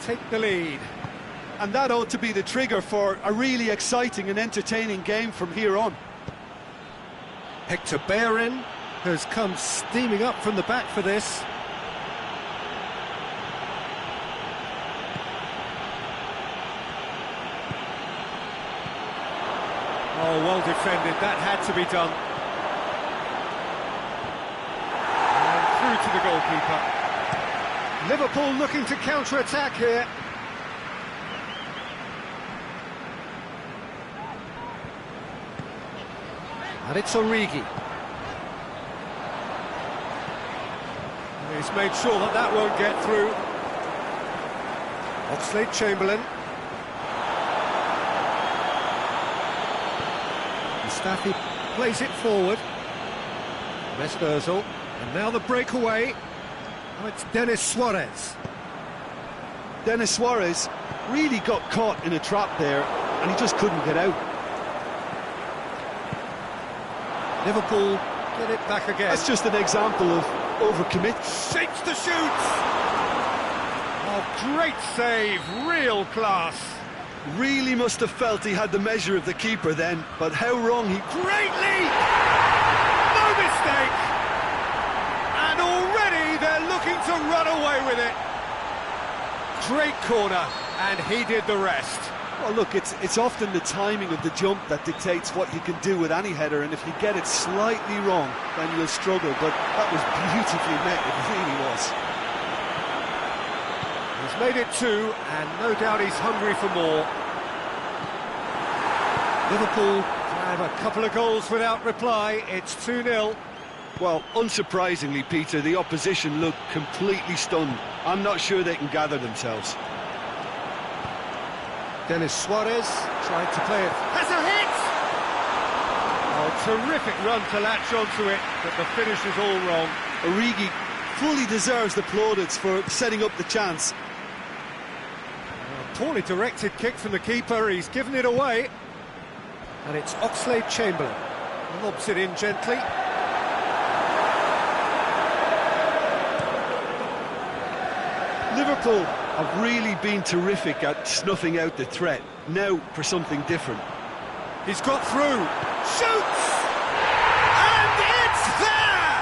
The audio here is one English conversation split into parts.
take the lead. And that ought to be the trigger for a really exciting and entertaining game from here on. Hector Bellerin has come steaming up from the back for this. Oh, well defended, that had to be done. And through to the goalkeeper. Liverpool looking to counter-attack here. And it's Origi. He's made sure that that won't get through. Oxlade-Chamberlain. Mustafi plays it forward. Mesut Ozil. And now the breakaway. Oh, it's Denis Suarez. Denis Suarez really got caught in a trap there, and he just couldn't get out. Liverpool get it back again. That's just an example of overcommit. Shapes to shoot! Oh, great save, real class. Really must have felt he had the measure of the keeper then, but how wrong he... Great leap! No mistake! And already they're looking to run away with it. Great corner, and he did the rest. Well, look, it's often the timing of the jump that dictates what you can do with any header, and if you get it slightly wrong, then you'll struggle, but that was beautifully met, it really was. He's made it 2, and no doubt he's hungry for more. Liverpool have a couple of goals without reply, it's 2-0. Well, unsurprisingly, Peter, the opposition look completely stunned. I'm not sure they can gather themselves. Denis Suarez tried to play it. Has a hit! Oh, terrific run to latch onto it, but the finish is all wrong. Origi fully deserves the plaudits for setting up the chance. A poorly directed kick from the keeper, he's given it away. And it's Oxlade-Chamberlain. Lobs it in gently. Liverpool have really been terrific at snuffing out the threat. Now for something different. He's got through. Shoots! And it's there!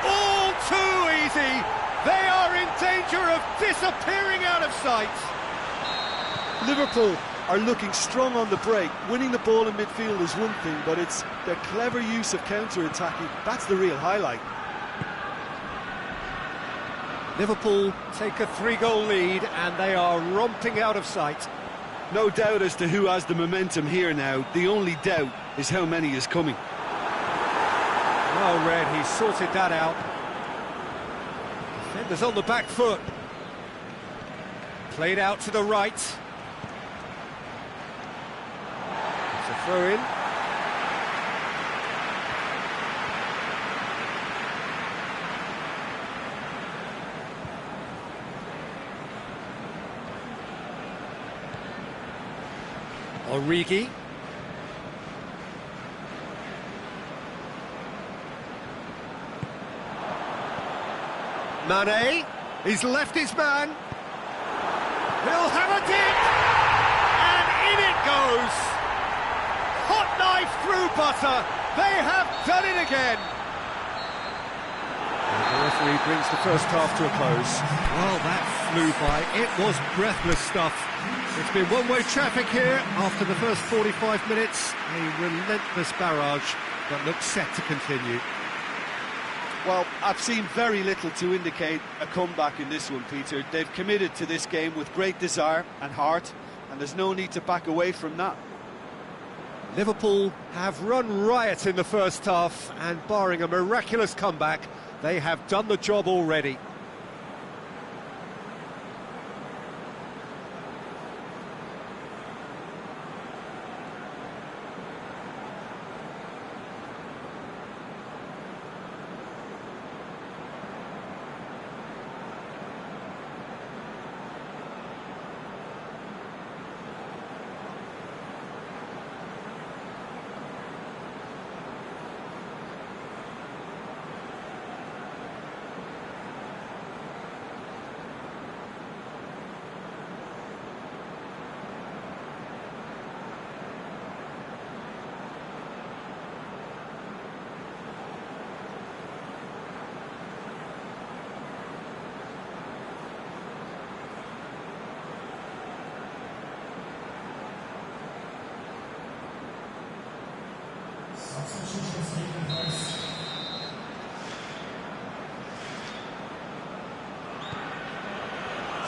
All too easy. They are in danger of disappearing out of sight. Liverpool are looking strong on the break. Winning the ball in midfield is one thing, but it's their clever use of counter-attacking. That's the real highlight. Liverpool take a 3-goal lead and they are romping out of sight. No doubt as to who has the momentum here now. The only doubt is how many is coming. Well read, he sorted that out. Defenders on the back foot. Played out to the right. It's a throw-in. Origi. Mane, he's left his man. He'll have a dip, and in it goes. Hot knife through butter. They have done it again. And the referee brings the first half to a close. Well, that flew by. It was breathless stuff. It's been one-way traffic here after the first 45 minutes. A relentless barrage that looks set to continue. Well, I've seen very little to indicate a comeback in this one, Peter. They've committed to this game with great desire and heart, and there's no need to back away from that. Liverpool have run riot in the first half, and barring a miraculous comeback, they have done the job already.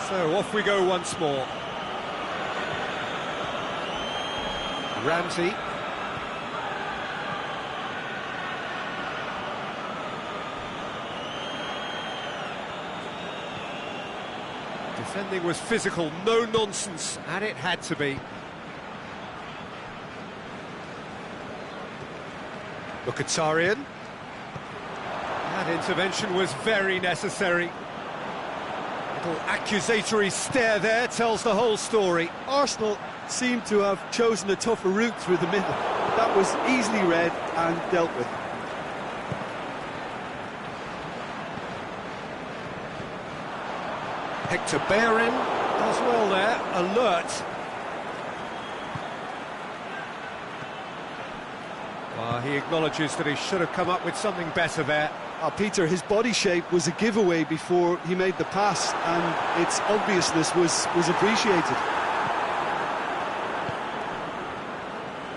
So off we go once more. Ramsey. Defending was physical, no nonsense, and it had to be. Mkhitaryan. That intervention was very necessary. Little accusatory stare there tells the whole story. Arsenal seem to have chosen a tougher route through the middle. That was easily read and dealt with. Hector Bellerin does well there, alert. Well, he acknowledges that he should have come up with something better there. Peter, his body shape was a giveaway before he made the pass, and its obviousness was appreciated.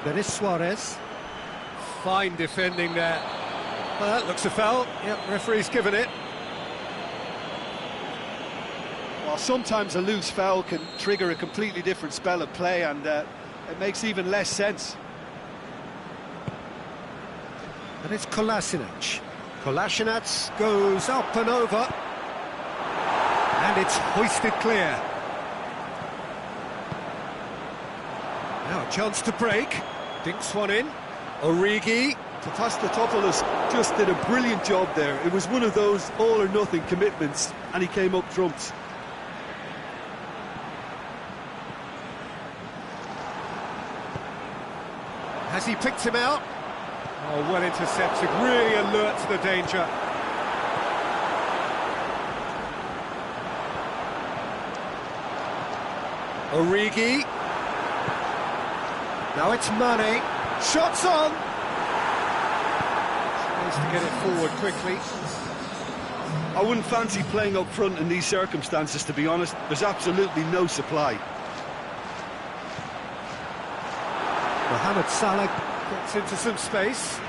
Denis Suarez. Fine defending there. Well, that looks a foul. Yep, referee's given it. Well, sometimes a loose foul can trigger a completely different spell of play, and it makes even less sense. And it's Kolasinac. Kolasinac goes up and over. And it's hoisted clear. Now a chance to break. Dinks one in. Origi. Papastathopoulos just did a brilliant job there. It was one of those all-or-nothing commitments, and he came up trumps. Has he picked him out? Oh, well intercepted, really alert to the danger. Origi. Now it's Mane. Shots on! Tries to get it forward quickly. I wouldn't fancy playing up front in these circumstances, to be honest. There's absolutely no supply. Mohamed Salah gets into some space.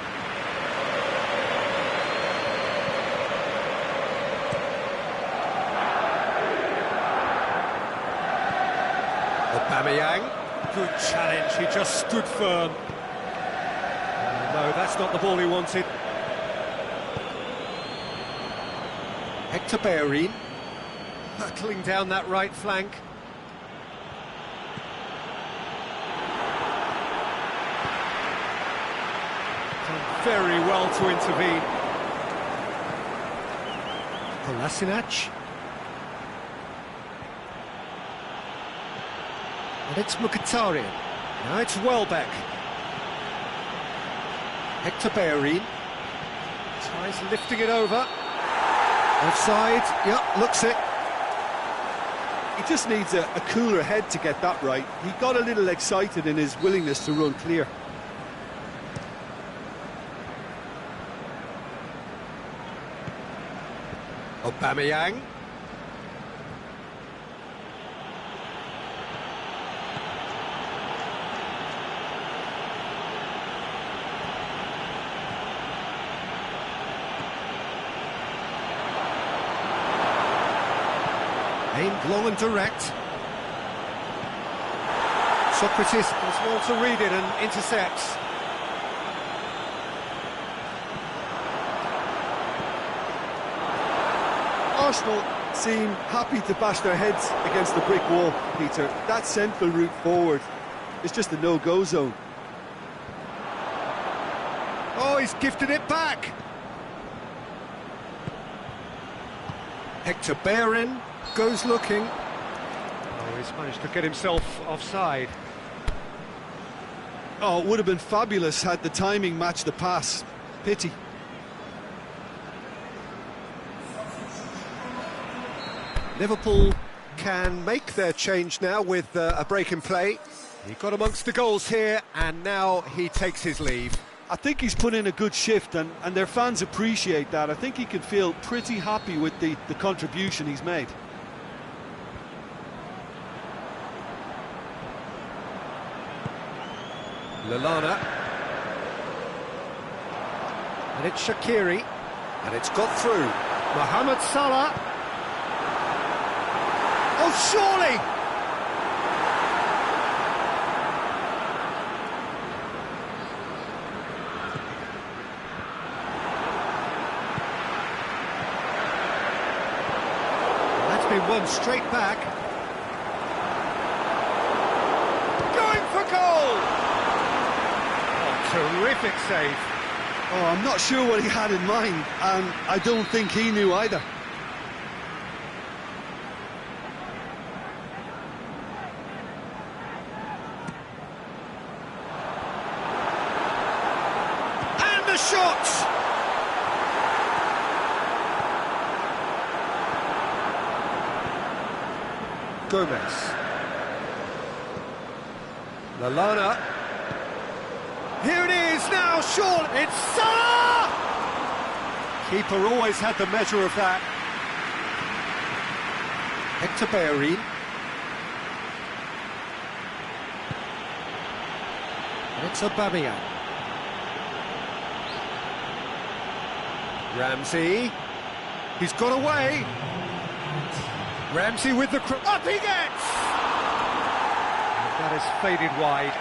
Aubameyang, good challenge, he just stood firm. No, that's not the ball he wanted. Hector Bellerin, hurtling down that right flank. Very well to intervene. Kolasinac. And it's Mkhitaryan. Now it's Welbeck. Hector Bellerin. Tries lifting it over. Offside. Yep, looks it. He just needs a cooler head to get that right. He got a little excited in his willingness to run clear. Aubameyang. Aimed long and direct. Socrates does well to read it and intercepts. Arsenal seem happy to bash their heads against the brick wall, Peter. That central route forward is just a no-go zone. Oh, he's gifted it back. Hector Bellerin goes looking. Oh, he's managed to get himself offside. Oh, it would have been fabulous had the timing matched the pass. Pity. Liverpool can make their change now with a break in play. He got amongst the goals here, and now he takes his leave. I think he's put in a good shift, and their fans appreciate that. I think he can feel pretty happy with the contribution he's made. Lallana. And it's Shaqiri. And it's got through. Mohamed Salah. Oh, surely! Well, that's been won straight back. Going for goal! Oh, terrific save. Oh, I'm not sure what he had in mind, and I don't think he knew either. And the shot! Gomez. Lallana. Here it is now, Sean, it's Salah! Keeper always had the measure of that. Hector Bellerin. And it's Aubameyang. Ramsey. He's got away. Ramsey with the... Up he gets! And that is faded wide.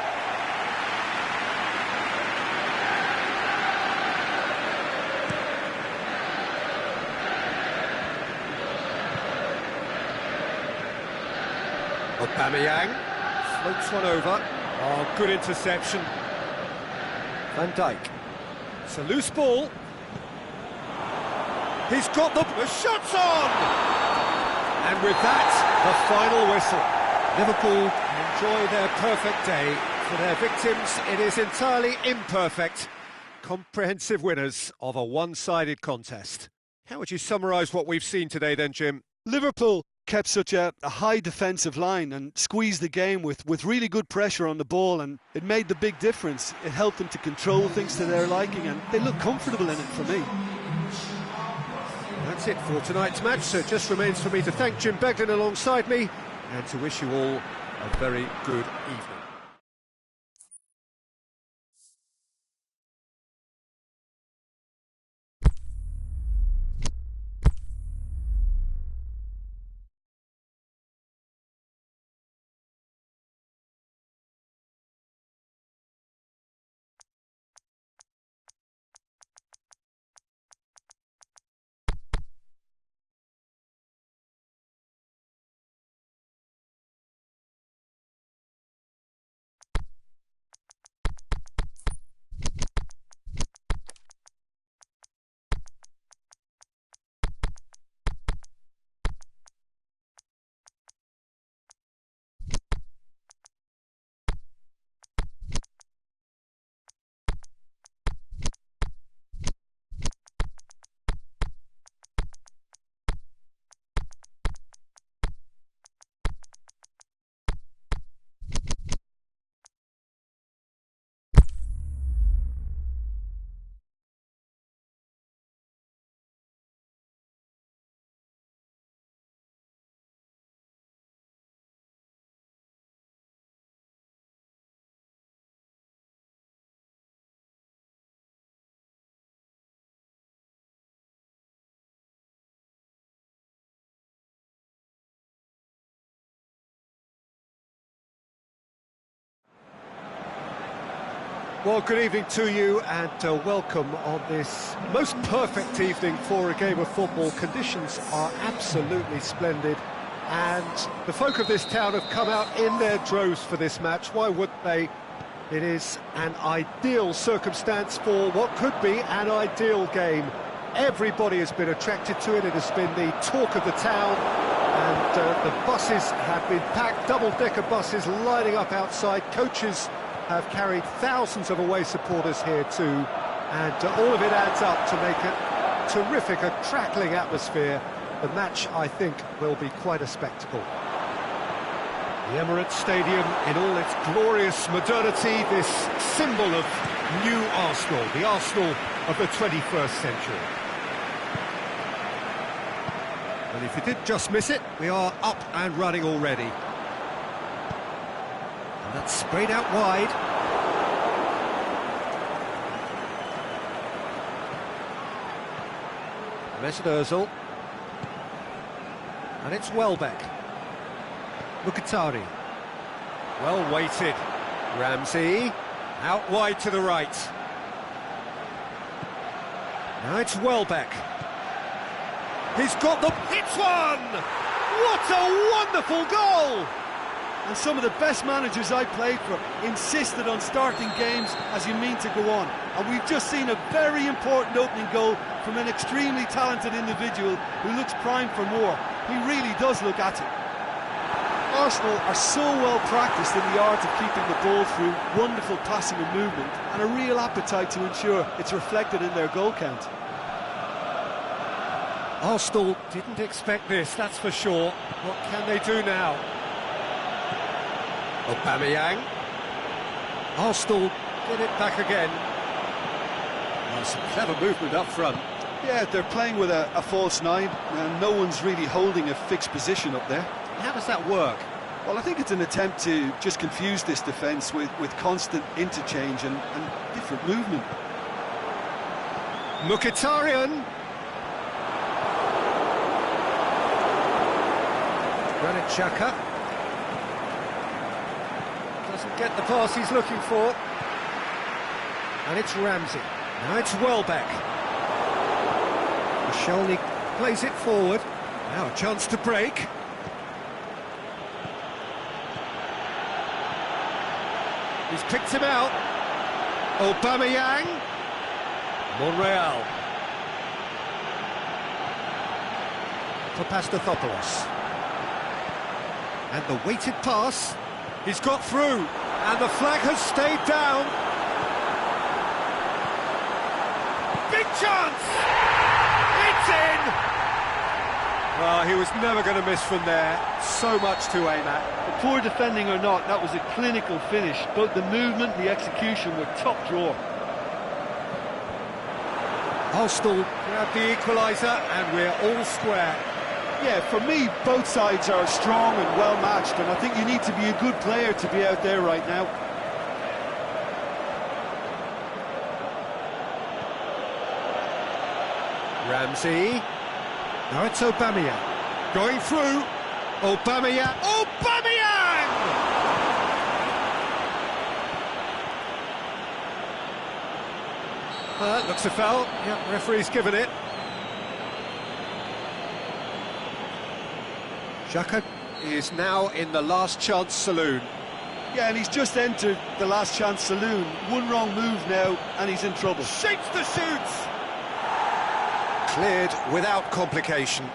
Aubameyang floats one over. Oh, good interception. Van Dijk. It's a loose ball. He's got the shot's on! And with that, the final whistle. Liverpool enjoy their perfect day. For their victims, it is entirely imperfect. Comprehensive winners of a one-sided contest. How would you summarise what we've seen today then, Jim? Liverpool kept such a high defensive line and squeezed the game with really good pressure on the ball, and it made the big difference. It helped them to control things to their liking, and they look comfortable in it for me. That's it for tonight's match, so it just remains for me to thank Jim Beglin alongside me and to wish you all a very good evening. Well, good evening to you and welcome on this most perfect evening for a game of football. Conditions are absolutely splendid and the folk of this town have come out in their droves for this match. Why wouldn't they? It is an ideal circumstance for what could be an ideal game. Everybody has been attracted to it. It has been the talk of the town and the buses have been packed, double-decker buses lining up outside. Coaches have carried thousands of away supporters here too, and all of it adds up to make a terrific, crackling atmosphere. The match, I think, will be quite a spectacle. The Emirates Stadium in all its glorious modernity, this symbol of new Arsenal, the Arsenal of the 21st century. And if you did just miss it, we are up and running already. That's sprayed out wide. Mesut Ozil. And it's Welbeck. Mkhitaryan. Well weighted. Ramsey. Out wide to the right. Now it's Welbeck. He's got the... It's one! What a wonderful goal! And some of the best managers I played for insisted on starting games as you mean to go on. And we've just seen a very important opening goal from an extremely talented individual who looks primed for more. He really does look at it. Arsenal are so well practiced in the art of keeping the ball through, wonderful passing and movement, and a real appetite to ensure it's reflected in their goal count. Arsenal didn't expect this, that's for sure. What can they do now? Aubameyang. Arsenal get it back again. Some clever movement up front. Yeah, they're playing with a false nine, and no one's really holding a fixed position up there. How does that work? Well, I think it's an attempt to just confuse this defence with constant interchange and different movement. Mkhitaryan. Granit Xhaka. Doesn't get the pass he's looking for. And it's Ramsey. Now it's Welbeck. Koscielny plays it forward. Now a chance to break. He's picked him out. Aubameyang. Monreal. For Pastathopoulos. And the weighted pass. He's got through. And the flag has stayed down. Big chance! It's in! Well, he was never going to miss from there. So much to aim at. Poor defending or not, that was a clinical finish. Both the movement and the execution were top drawer. Arsenal grab the equaliser and we're all square. Yeah, for me, both sides are strong and well matched, and I think you need to be a good player to be out there right now. Ramsey. Now it's Aubameyang. Going through. Aubameyang. Aubameyang! Looks a foul. Yeah, referee's given it. Xhaka is now in the last chance saloon. Yeah, and he's just entered the last chance saloon. One wrong move now, and he's in trouble. Shapes the shoots! Cleared without complication.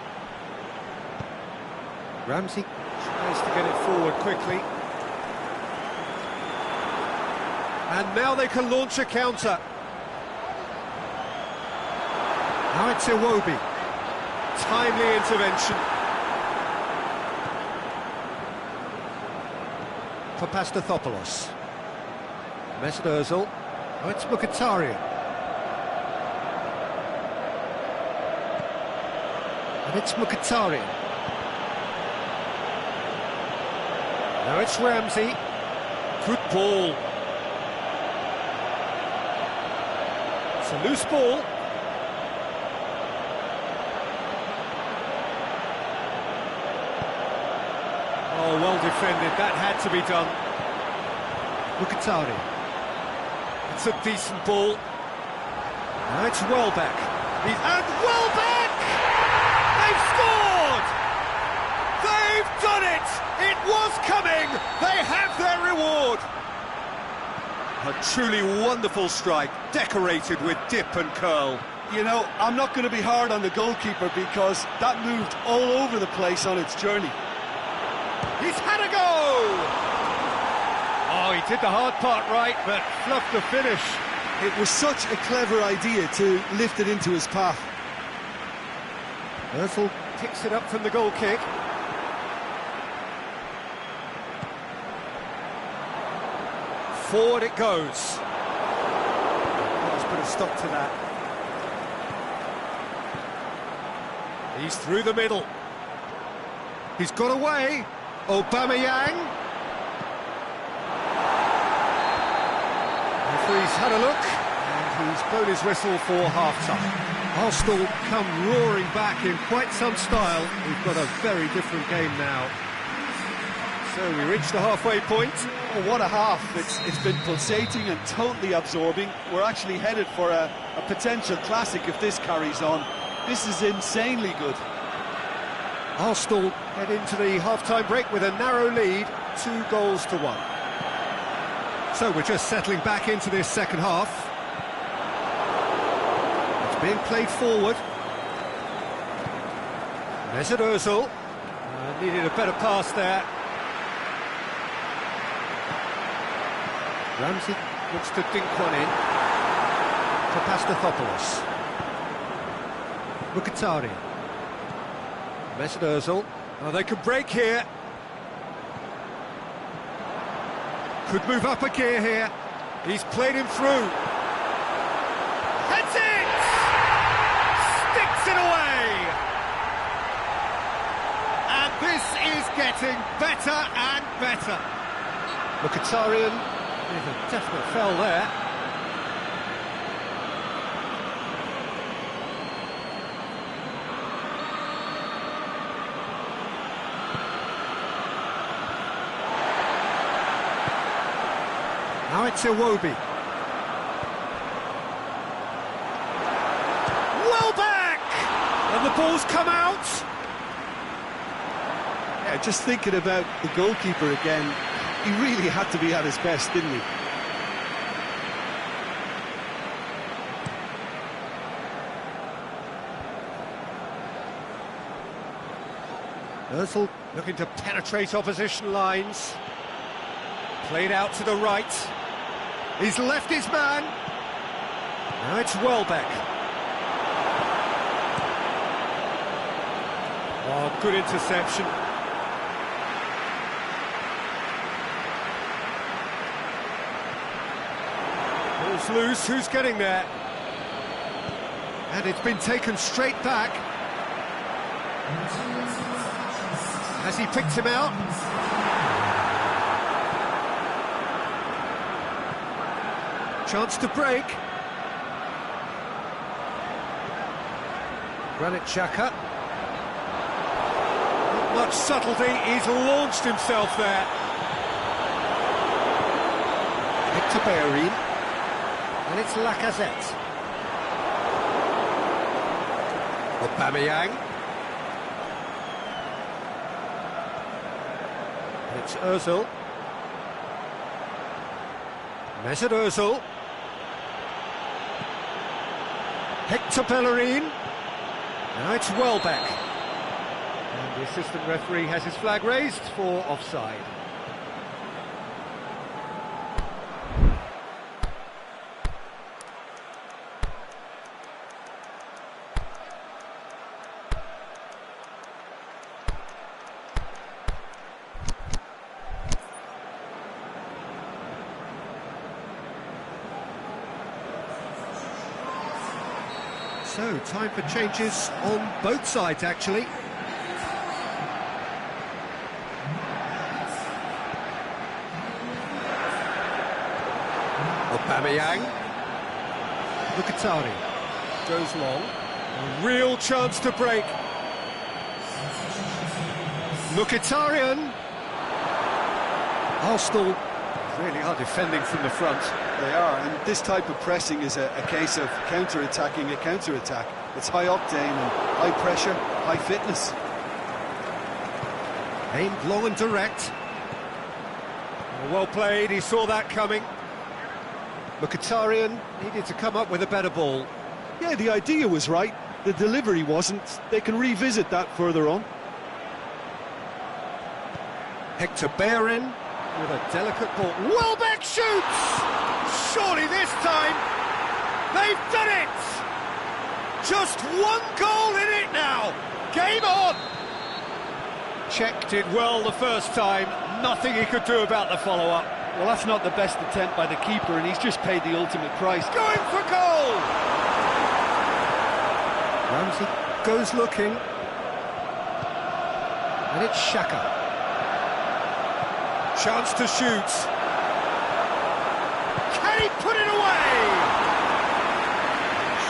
Ramsey tries to get it forward quickly. And now they can launch a counter. Now it's Iwobi. Timely intervention. For Pastathopoulos. Mesut Ozil. Oh, it's Mkhitaryan. And it's Mkhitaryan. Now it's Ramsey. Good ball. It's a loose ball. Oh, well defended. That had to be done. Mkhitaryan. It's a decent ball. Now it's Welbeck. And Welbeck! They've scored! They've done it! It was coming! They have their reward! A truly wonderful strike, decorated with dip and curl. You know, I'm not going to be hard on the goalkeeper because that moved all over the place on its journey. He's had a go! Oh, he did the hard part right, but fluffed the finish. It was such a clever idea to lift it into his path. Ozil picks it up from the goal kick. Forward it goes. Let's put a stop to that. He's through the middle. He's got away. Aubameyang. Referee's had a look, and he's blown his whistle for half-time. Arsenal come roaring back in quite some style. We've got a very different game now. So we reach the halfway point. Oh, what a half. It's been pulsating and totally absorbing. We're actually headed for a potential classic if this carries on. This is insanely good. Arsenal head into the half-time break with a narrow lead, 2-1. So we're just settling back into this second half. It's being played forward. Mesut Ozil. Needed a better pass there. Ramsey looks to dink one in. Papastathopoulos. Mkhitaryan. Mesut Ozil. Oh, they could break here. Could move up a gear here. He's played him through. Heads it! Sticks it away! And this is getting better and better. Mkhitaryan. There's a definite foul there. Now it's Iwobi. Well back! And the ball's come out. Yeah, just thinking about the goalkeeper again, he really had to be at his best, didn't he? Ozil looking to penetrate opposition lines. Played out to the right. He's left his man. Now it's Welbeck. Oh, good interception. Ball's loose, who's getting there? And it's been taken straight back. Has he picked him out? Chance to break. Granit Xhaka. Not much subtlety, he's launched himself there. Hector Bellerin. And it's Lacazette. Aubameyang. It's Ozil. Mesut Ozil. Hector Bellerin. Now it's Welbeck. And the assistant referee has his flag raised for offside. So, time for changes on both sides, actually. Aubameyang. Mkhitaryan goes long. A real chance to break. Mkhitaryan. Arsenal really are defending from the front. They are, and this type of pressing is a case of counter-attacking a counter-attack. It's high octane and high pressure, high fitness. Aimed long and direct. Well played, he saw that coming. Mkhitaryan needed to come up with a better ball. Yeah, the idea was right, the delivery wasn't. They can revisit that further on. Hector Bellerin with a delicate ball. Welbeck shoots! Surely this time, they've done it! Just one goal in it now! Game on! Cech did well the first time, nothing he could do about the follow-up. Well, that's not the best attempt by the keeper, and he's just paid the ultimate price. Going for goal! Ramsey goes looking. And it's Xhaka. Chance to shoot. Can he put it away?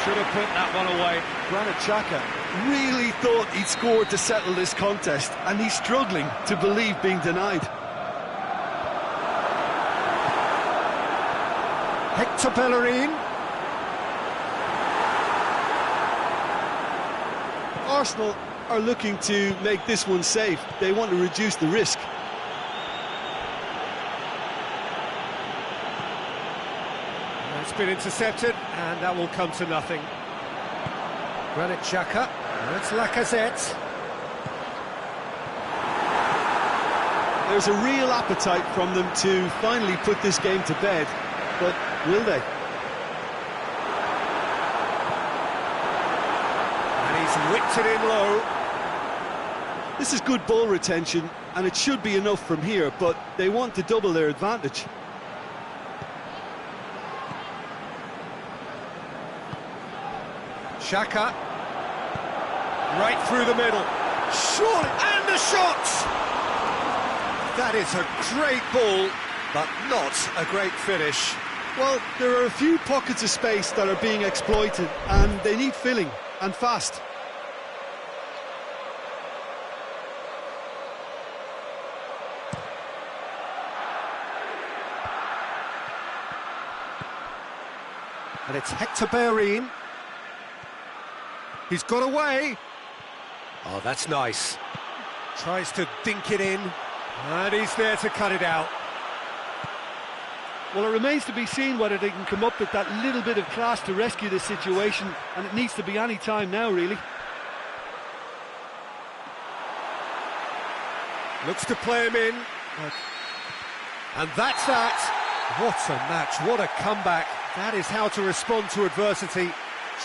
Should have put that one away. Granit Xhaka really thought he'd scored to settle this contest, and he's struggling to believe being denied. Hector Bellerin. Arsenal are looking to make this one safe. They want to reduce the risk. It's been intercepted, and that will come to nothing. Granit Xhaka. It's Lacazette. There's a real appetite from them to finally put this game to bed, but will they? And he's whipped it in low. This is good ball retention, and it should be enough from here, but they want to double their advantage. Xhaka. Right through the middle. Surely, and the shot! That is a great ball, but not a great finish. Well, there are a few pockets of space that are being exploited, and they need filling, and fast. And it's Hector Bellerin. He's got away. Oh, that's nice. Tries to dink it in, and he's there to cut it out. Well, it remains to be seen whether they can come up with that little bit of class to rescue this situation, and it needs to be any time now, really. Looks to play him in. And that's that. What a match, what a comeback. That is how to respond to adversity.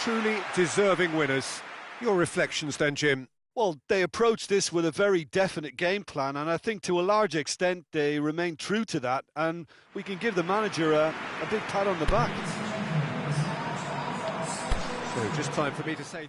Truly deserving winners. Your reflections then, Jim? Well, they approached this with a very definite game plan, and I think to a large extent they remain true to that, and we can give the manager a big pat on the back. So just time for me to say...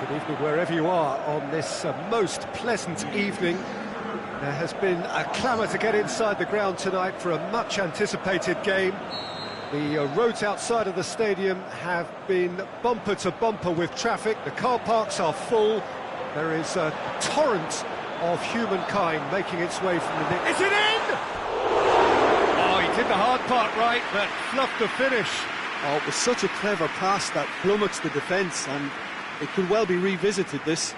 Good evening wherever you are on this most pleasant evening. There has been a clamour to get inside the ground tonight for a much anticipated game. The roads outside of the stadium have been bumper to bumper with traffic. The car parks are full. There is a torrent of humankind making its way from the... Is it in? Oh, he did the hard part right, but fluffed the finish. Oh, it was such a clever pass that flummoxed the defence, and it could well be revisited, this.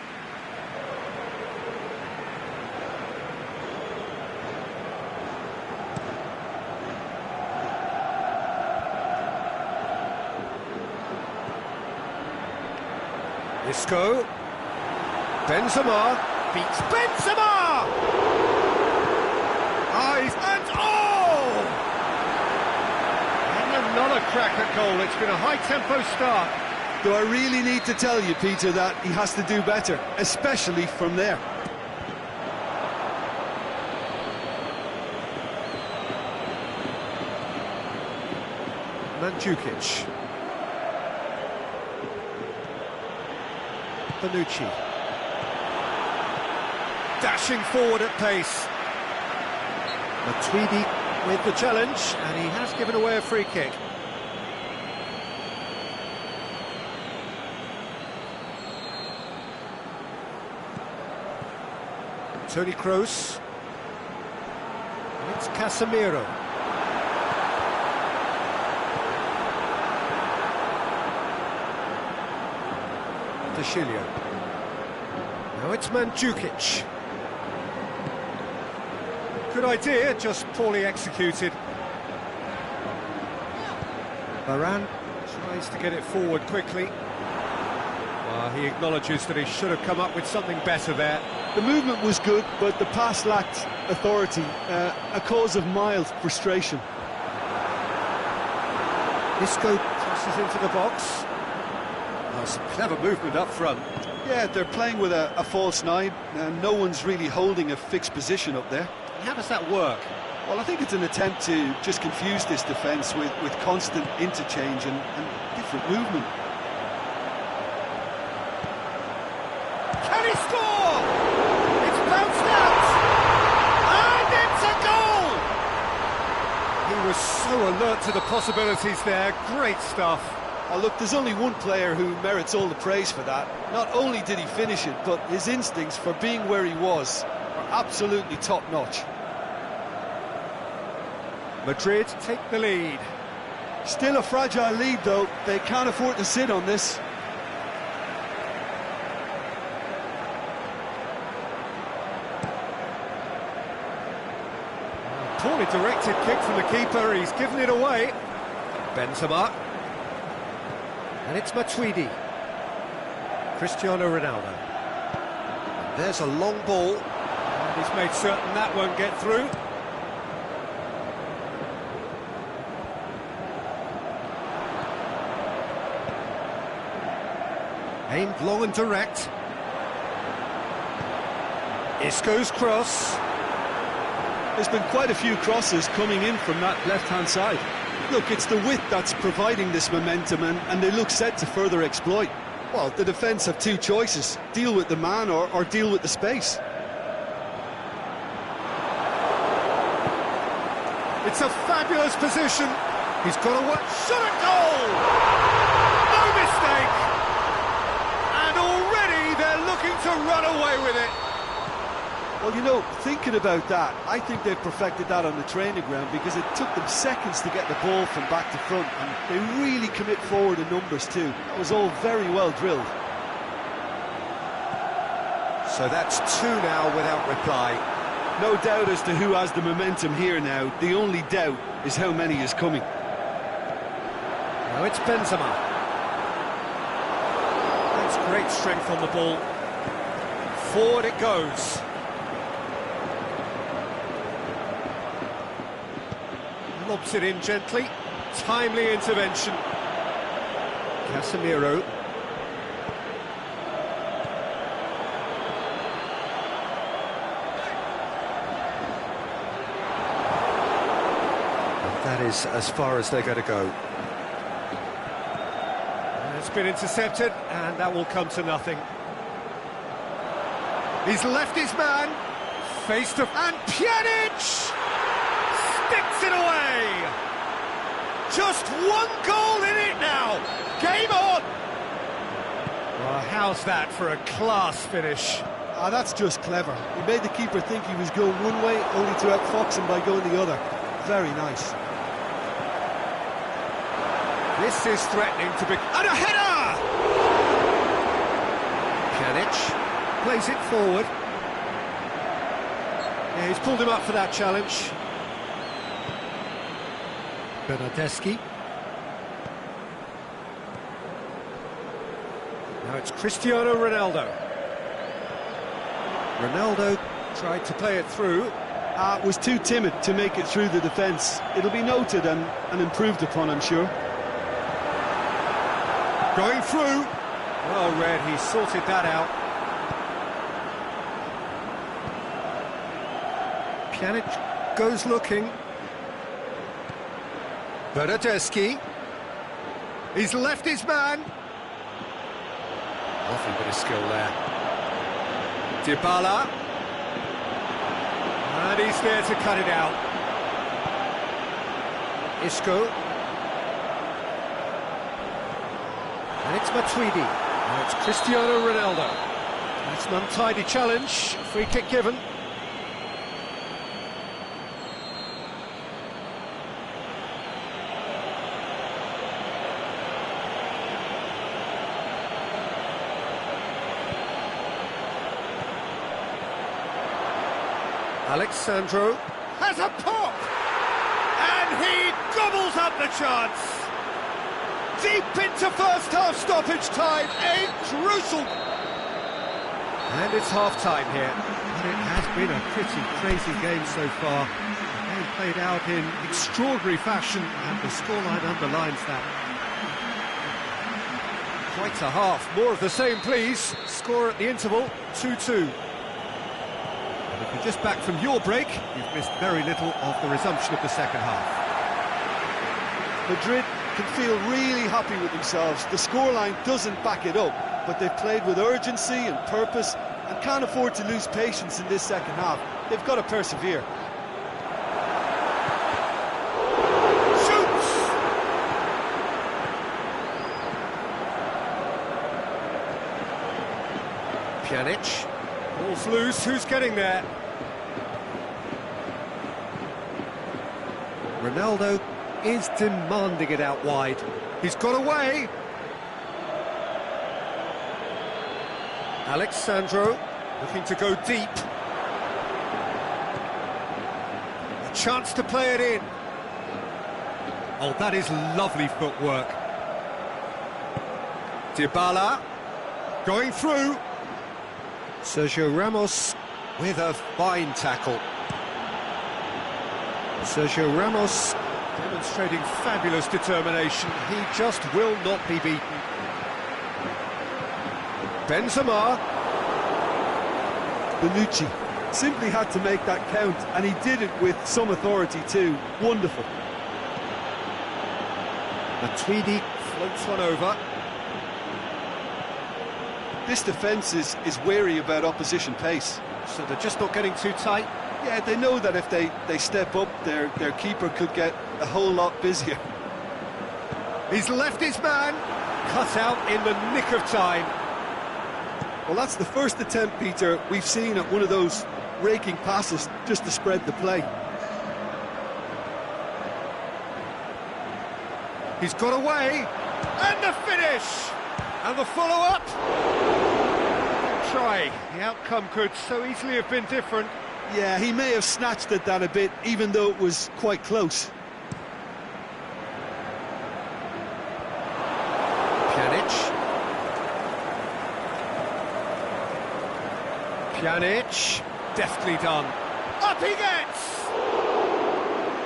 Isco. Benzema beats Benzema! Eyes and and another cracker goal. It's been a high-tempo start. Do I really need to tell you, Peter, that he has to do better, especially from there? Mandzukic. Bonucci. Dashing forward at pace. Matuidi with the challenge, and he has given away a free kick. Toni Kroos. It's Casemiro. De Chilio. Now it's Mandzukic. Good idea, just poorly executed. Varane tries to get it forward quickly. He acknowledges that he should have come up with something better there. The movement was good, but the pass lacked authority, a cause of mild frustration. Isco crosses into the box. Some clever movement up front. Yeah, they're playing with a false nine, and no one's really holding a fixed position up there. How does that work? Well, I think it's an attempt to just confuse this defence with constant interchange and different movement. Can he score? It's bounced out! And it's a goal! He was so alert to the possibilities there. Great stuff. Oh, look, there's only one player who merits all the praise for that. Not only did he finish it, but his instincts for being where he was are absolutely top-notch. Madrid take the lead. Still a fragile lead, though. They can't afford to sit on this. Poorly directed kick from the keeper. He's given it away. Benzema. And it's Matuidi. Cristiano Ronaldo. And there's a long ball. And he's made certain that won't get through. Aimed long and direct. Isco's cross. There's been quite a few crosses coming in from that left-hand side. Look, it's the width that's providing this momentum, and they look set to further exploit. Well, the defence have two choices: deal with the man or deal with the space. It's a fabulous position. He's got a shot at goal! No mistake! And already they're looking to run away with it. Well, you know, thinking about that, I think they've perfected that on the training ground, because it took them seconds to get the ball from back to front, and they really commit forward in numbers too. That was all very well drilled. So that's two now without reply. No doubt as to who has the momentum here now. The only doubt is how many is coming. Now it's Benzema. That's great strength on the ball. Forward it goes. Lobs it in gently. Timely intervention. Casemiro. And that is as far as they're going to go. And it's been intercepted, and that will come to nothing. He's left his man. Face to... And Pjanic! Sticks it away! Just one goal in it now! Game on! Well, how's that for a class finish? Ah, that's just clever. He made the keeper think he was going one way, only to outfox him by going the other. Very nice. This is threatening to be... And a header! Pjanic plays it forward. Yeah, he's pulled him up for that challenge. Bernardeschi. Now it's Cristiano Ronaldo. Ronaldo tried to play it through. Was too timid to make it through the defence. It'll be noted and improved upon, I'm sure. Going through. Well read, he sorted that out. Pjanic goes looking. Bernardeschi. He's left his man. Lovely bit of skill there. Dybala. And he's there to cut it out. Isco. And it's Matuidi. Now it's Cristiano Ronaldo. That's an untidy challenge. Free kick given. Alexandro has a pop! And he gobbles up the chance! Deep into first half stoppage time, a crucial... And it's half-time here. But it has been a pretty crazy game so far. The game played out in extraordinary fashion, and the scoreline underlines that. Quite a half. More of the same, please. Score at the interval, 2-2. If you're just back from your break, you've missed very little of the resumption of the second half. Madrid can feel really happy with themselves. The scoreline doesn't back it up, but they've played with urgency and purpose and can't afford to lose patience in this second half. They've got to persevere. Shoots! Pjanic. Ball's loose, who's getting there? Ronaldo is demanding it out wide. He's got away. Alexandro looking to go deep. A chance to play it in. Oh, that is lovely footwork. Dybala going through. Sergio Ramos with a fine tackle. Sergio Ramos demonstrating fabulous determination. He just will not be beaten. Benzema. Bonucci simply had to make that count, and he did it with some authority too. Wonderful. Matuidi floats one over. This defence is wary about opposition pace. So they're just not getting too tight? Yeah, they know that if they step up, their keeper could get a whole lot busier. He's left his man, cut out in the nick of time. Well, that's the first attempt, Peter, we've seen at one of those raking passes just to spread the play. He's got away, and the finish! And the follow-up! Good try. The outcome could so easily have been different. Yeah, he may have snatched at that a bit, even though it was quite close. Pjanic, deftly done. Up he gets!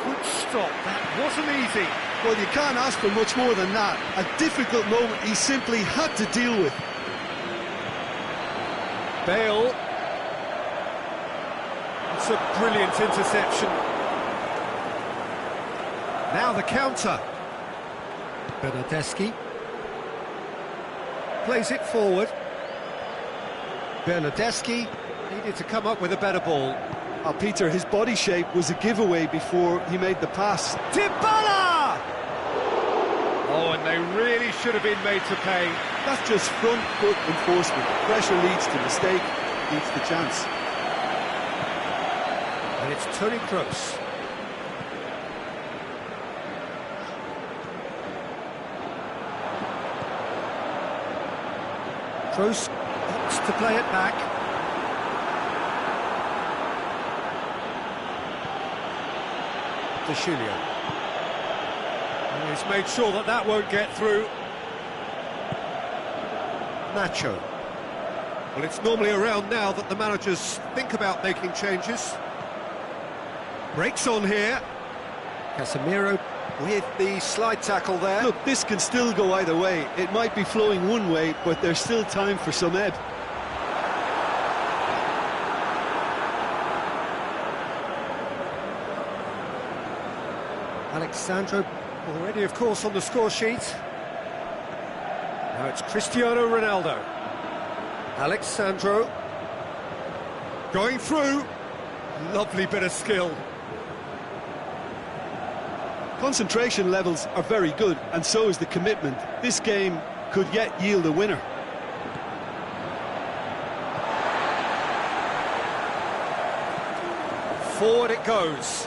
Good stop, that wasn't easy. Well, you can't ask for much more than that. A difficult moment he simply had to deal with. Bale. It's a brilliant interception. Now the counter. Bernardeschi. Plays it forward. Bernardeschi needed to come up with a better ball. Oh, Peter, his body shape was a giveaway before he made the pass. Dybala! Oh, and they really should have been made to pay. That's just front foot enforcement. Pressure leads to mistake, leads to chance. And it's Toni Kroos. Kroos opts to play it back. De Chilio. He's made sure that that won't get through. Nacho. Well, it's normally around now that the managers think about making changes. Breaks on here. Casemiro with the slide tackle there. Look, this can still go either way. It might be flowing one way, but there's still time for some ebb. Alex Sandro already, of course, on the score sheet. Now it's Cristiano Ronaldo. Alex Sandro going through. Lovely bit of skill. Concentration levels are very good, and so is the commitment. This game could yet yield a winner. Forward it goes.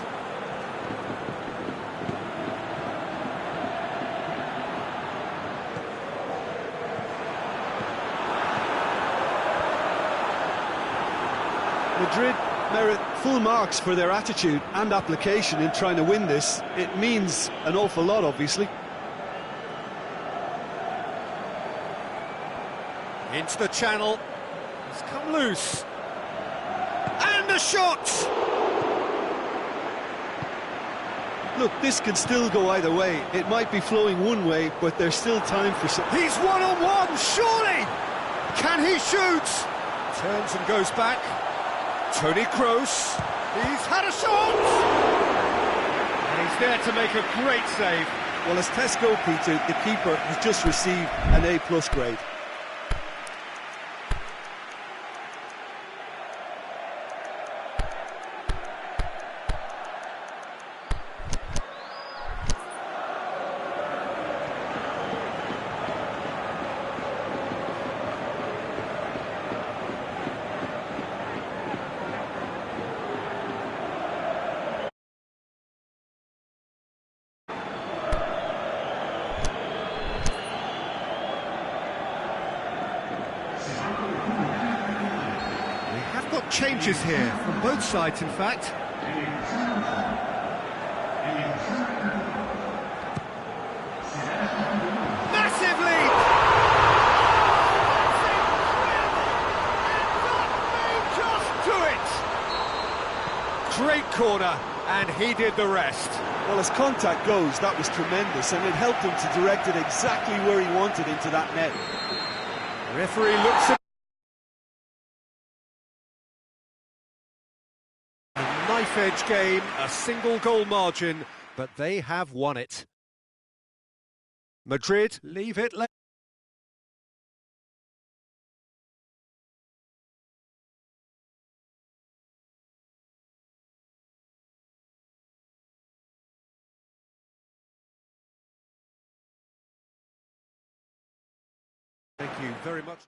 Madrid merit full marks for their attitude and application in trying to win this. It means an awful lot, obviously. Into the channel. It's come loose. And a shot! Look, this can still go either way. It might be flowing one way, but there's still time for some... He's one-on-one, surely! Can he shoot? Turns and goes back. Toni Kroos. He's had a shot! And he's there to make a great save. Well, as tests go, Peter, the keeper has just received an A+ grade. Changes here from both sides, in fact. Massive lead! Just do it! Great corner, and he did the rest. Well, as contact goes, that was tremendous, and it helped him to direct it exactly where he wanted, into that net. The referee looks at knife-edge game, a single goal margin, but they have won it. Madrid leave it late. Thank you very much.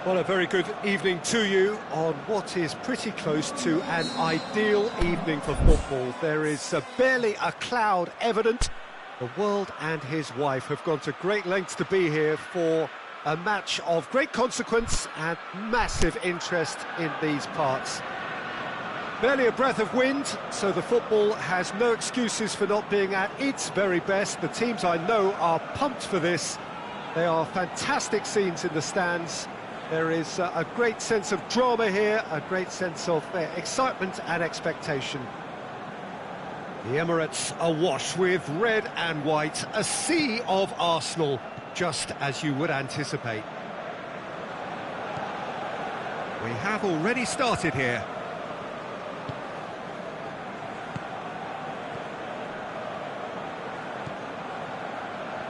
Well, a very good evening to you on what is pretty close to an ideal evening for football. There is barely a cloud evident. The world and his wife have gone to great lengths to be here for a match of great consequence and massive interest in these parts. Barely a breath of wind, so the football has no excuses for not being at its very best. The teams I know are pumped for this. They are fantastic scenes in the stands. There is a great sense of drama here, a great sense of excitement and expectation. The Emirates awash with red and white, a sea of Arsenal, just as you would anticipate. We have already started here.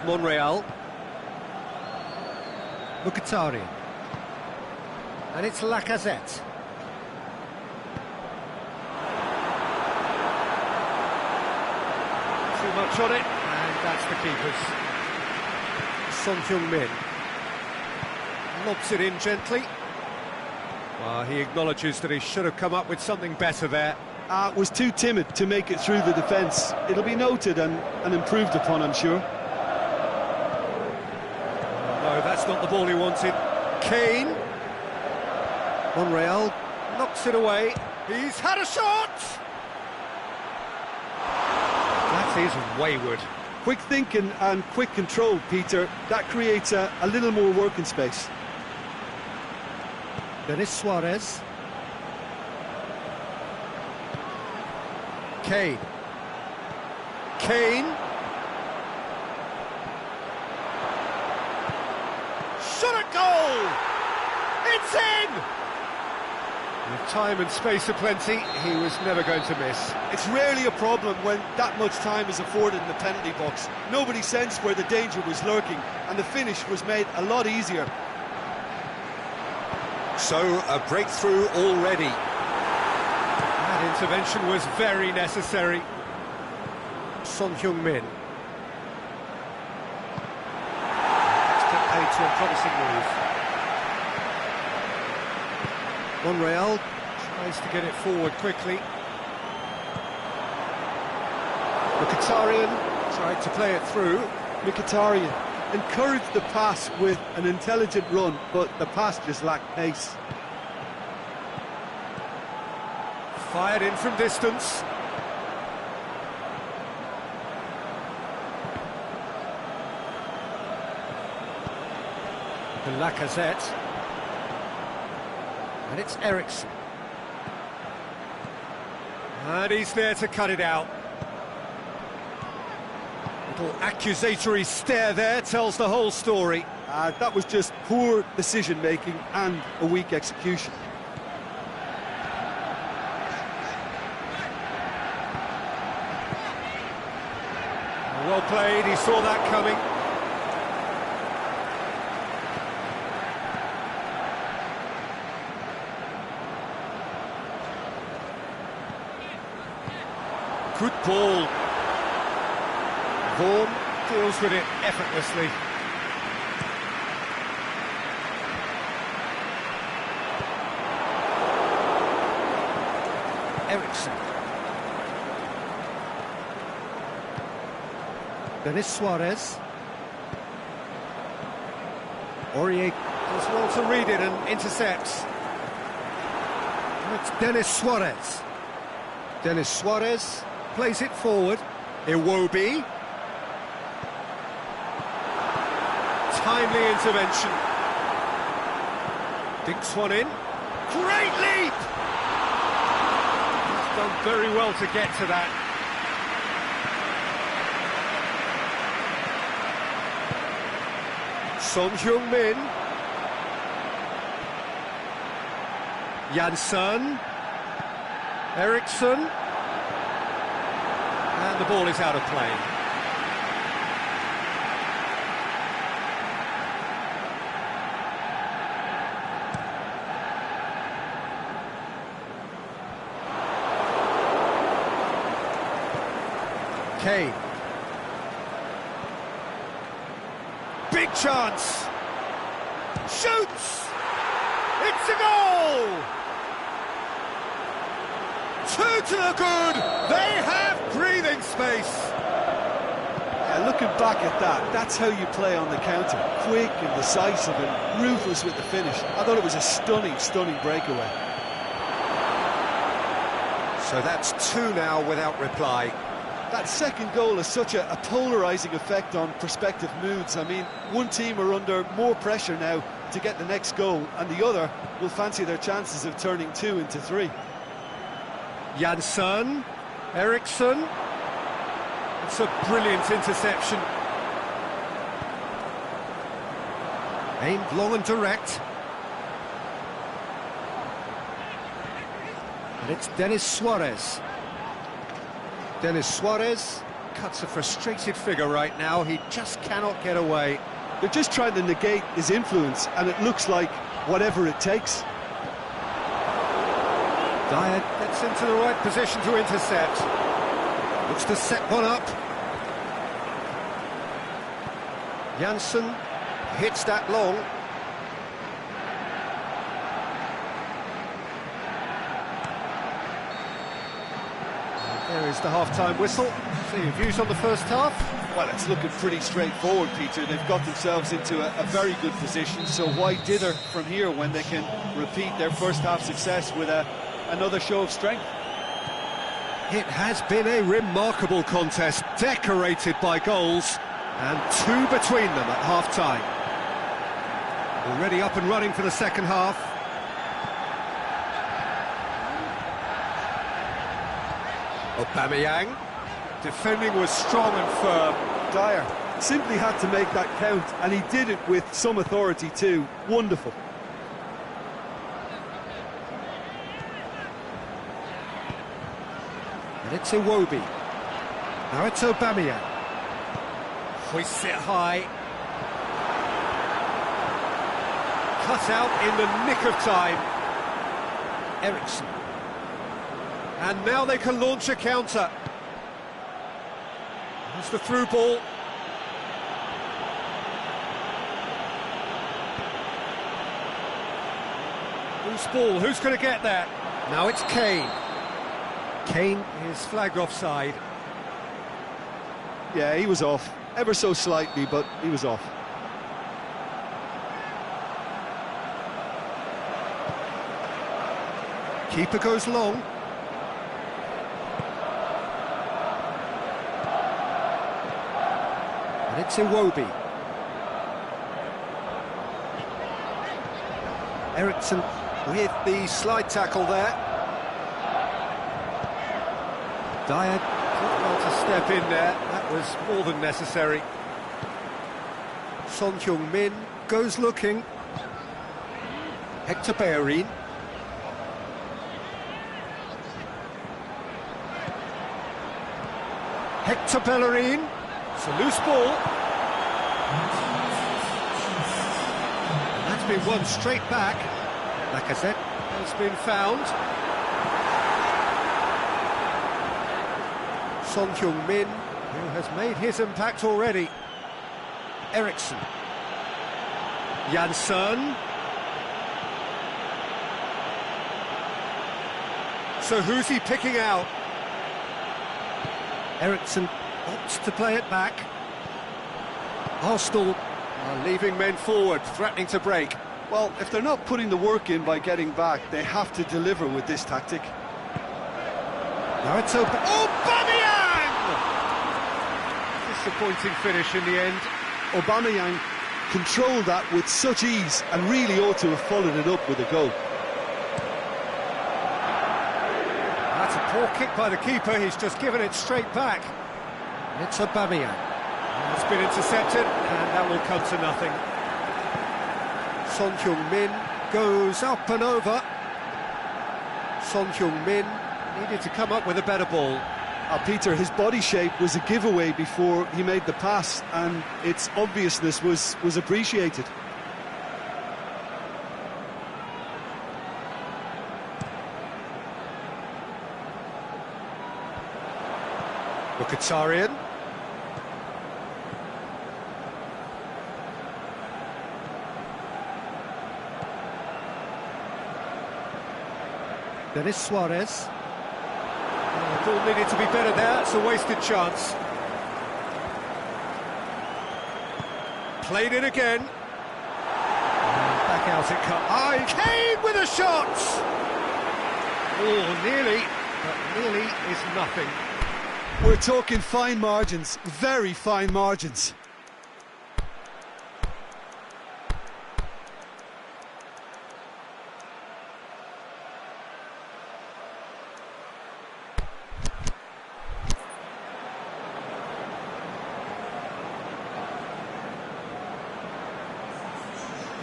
Monreal. Mkhitaryan. And it's Lacazette. Too much on it, and that's the keeper's. Son Heung-min lobs it in gently. Well, he acknowledges that he should have come up with something better there. Was too timid to make it through the defence. It'll be noted and improved upon, I'm sure. No, that's not the ball he wanted. Kane. Monreal knocks it away. He's had a shot! That is wayward. Quick thinking and quick control, Peter. That creates a little more working space. Denis Suarez. Kane. Kane. Shot at goal! It's in! With time and space aplenty, he was never going to miss. It's rarely a problem when that much time is afforded in the penalty box. Nobody sensed where the danger was lurking, and the finish was made a lot easier. So, a breakthrough already. That intervention was very necessary. Son Heung-min. That's paid to a promising move. Monreal tries to get it forward quickly. Mkhitaryan tried to play it through. Mkhitaryan encouraged the pass with an intelligent run, but the pass just lacked pace. Fired in from distance. And Lacazette. And it's Eriksen. And he's there to cut it out. Little accusatory stare there tells the whole story. That was just poor decision-making and a weak execution. Well played, he saw that coming. Good ball. Vaughan deals with it effortlessly. Eriksen. Denis Suarez. Aurier does well to read it and intercepts. It's Denis Suarez. Denis Suarez plays it forward. Iwobi. Timely intervention. Dinks one in. Great leap! He's done very well to get to that. Son Heung-min. Janssen. Eriksen. And the ball is out of play. Kane. Big chance. Shoots! It's a goal! Two to the good! They have breathing space! Yeah, looking back at that, that's how you play on the counter. Quick and decisive and ruthless with the finish. I thought it was a stunning, stunning breakaway. So that's two now without reply. That second goal has such a polarising effect on prospective moods. I mean, one team are under more pressure now to get the next goal, and the other will fancy their chances of turning 2 into 3. Jansson, Eriksson. It's a brilliant interception. Aimed long and direct. And it's Denis Suarez. Denis Suarez cuts a frustrated figure right now. He just cannot get away. They're just trying to negate his influence, and it looks like whatever it takes. Dyer gets into the right position to intercept. Looks to set one up. Jansson hits that long. There is the half-time whistle. So your views on the first half? Well, it's looking pretty straightforward, Peter. They've got themselves into a very good position, so why dither from here when they can repeat their first-half success with another show of strength? It has been a remarkable contest, decorated by goals, and two between them at half-time. Already up and running for the second half. Aubameyang. Defending was strong and firm. Dyer simply had to make that count, and he did it with some authority too. Wonderful. And it's Iwobi. Now it's Aubameyang. Hoists it high. Cut out in the nick of time. Eriksson. And now they can launch a counter. That's the through ball. Loose ball, who's going to get that? Now it's Kane. Kane is flagged offside. Yeah, he was off. Ever so slightly, but he was off. Keeper goes long. And it's Iwobi. Eriksson with the slide tackle there. Dyer did well to step in there. That was more than necessary. Son Heung-min goes looking. Hector Bellerin. Hector Bellerin. It's a loose ball. And that's been won straight back. Lacazette has been found. Son Heung-min, who has made his impact already. Eriksson. Jansson. So who's he picking out? Eriksson opts to play it back. Arsenal are leaving men forward, threatening to break. Well, if they're not putting the work in by getting back, they have to deliver with this tactic. Now it's open. Aubameyang! Disappointing finish in the end. Aubameyang controlled that with such ease and really ought to have followed it up with a goal. That's a poor kick by the keeper. He's just given it straight back. It's Aubameyang. It's been intercepted, and that will come to nothing. Son Heung-min goes up and over. Son Heung-min needed to come up with a better ball. Peter, his body shape was a giveaway before he made the pass, and its obviousness was appreciated. Mkhitaryan. Denis Suarez. The ball needed to be better there, it's a wasted chance. Played it again. And back out it comes. Kane with a shot! Oh, nearly, but nearly is nothing. We're talking fine margins, very fine margins.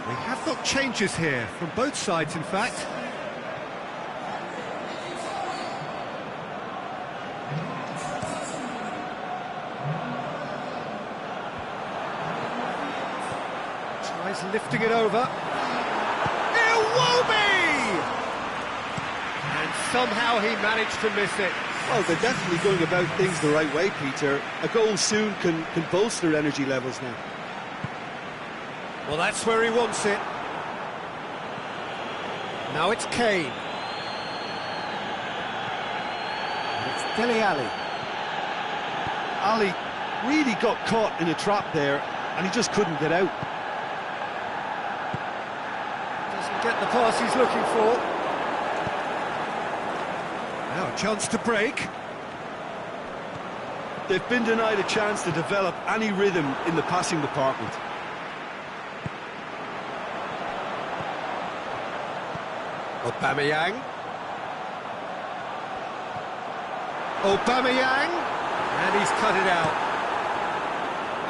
We have got changes here, from both sides in fact. Tries lifting it over. Iwobi! And somehow he managed to miss it. Well, they're definitely going about things the right way, Peter. A goal soon can bolster energy levels now. Well, that's where he wants it. Now it's Kane. And it's Dele Alli. Ali really got caught in a trap there, and he just couldn't get out. Doesn't get the pass he's looking for. Now a chance to break. They've been denied a chance to develop any rhythm in the passing department. Aubameyang. Aubameyang, and he's cut it out.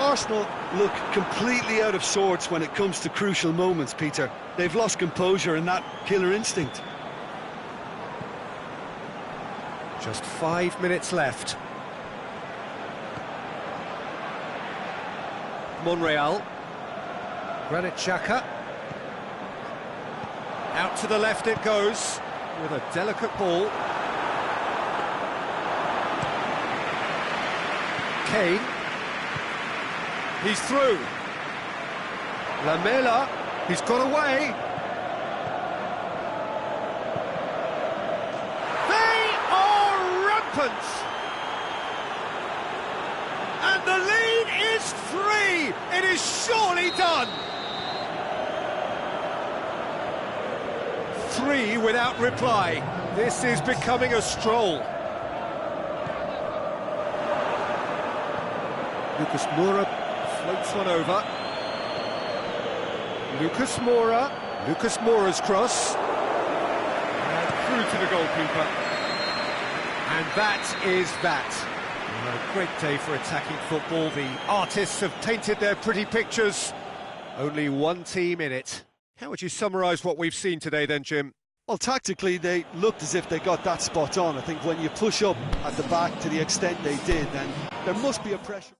Arsenal look completely out of sorts when it comes to crucial moments, Peter. They've lost composure and that killer instinct. Just 5 minutes left. Monreal. Granit Xhaka. Out to the left it goes, with a delicate ball. Kane. He's through. Lamela, he's got away. They are rampant! And the lead is 3! It is surely done! 3 without reply. This is becoming a stroll. Lucas Moura floats one over. Lucas Moura's cross. And through to the goalkeeper. And that is that. A great day for attacking football. The artists have painted their pretty pictures. Only one team in it. How would you summarise what we've seen today then, Jim? Well, tactically, they looked as if they got that spot on. I think when you push up at the back to the extent they did, then there must be a pressure.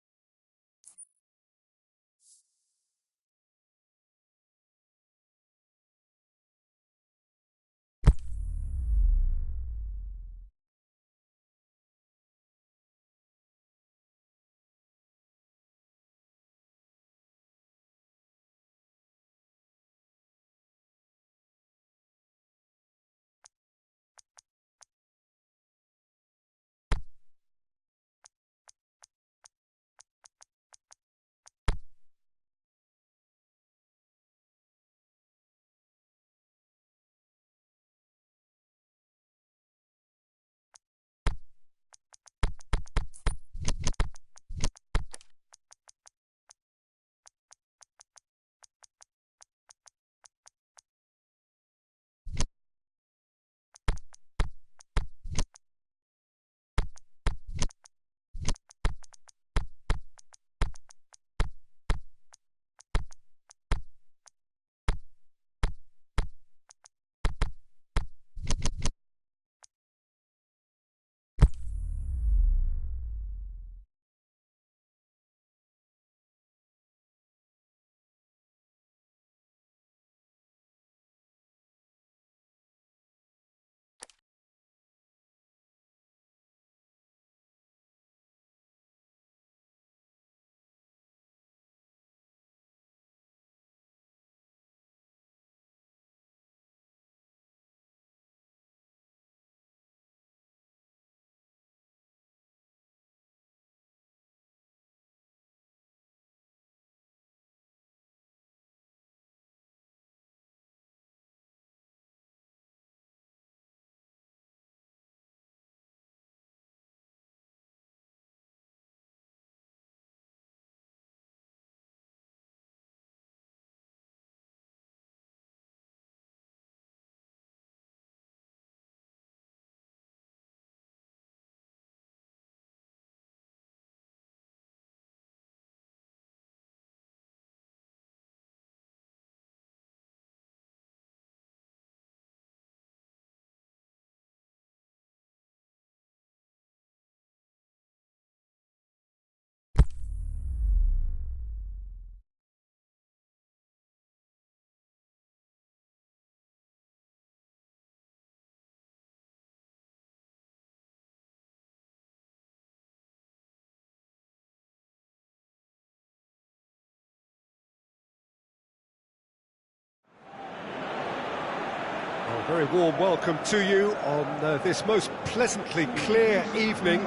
Very warm welcome to you on this most pleasantly clear evening.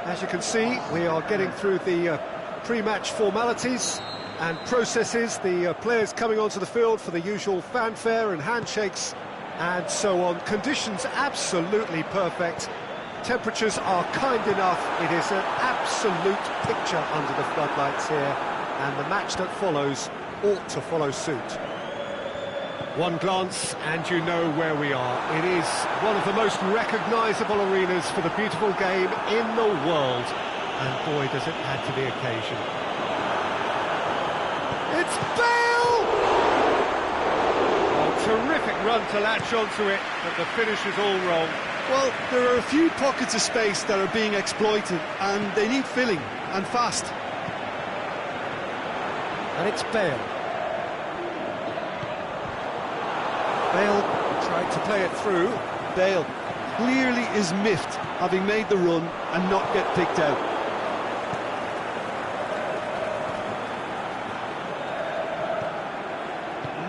As you can see, we are getting through the pre-match formalities and processes, the players coming onto the field for the usual fanfare and handshakes and so on. Conditions absolutely perfect. Temperatures are kind enough. It is an absolute picture under the floodlights here, and the match that follows ought to follow suit. One glance and you know where we are. It is one of the most recognisable arenas for the beautiful game in the world, and boy does it add to the occasion. It's Bale! Oh, terrific run to latch onto it, but the finish is all wrong. Well, there are a few pockets of space that are being exploited, and they need filling, and fast. And it's Bale. Bale tried to play it through. Bale clearly is miffed, having made the run and not get picked out.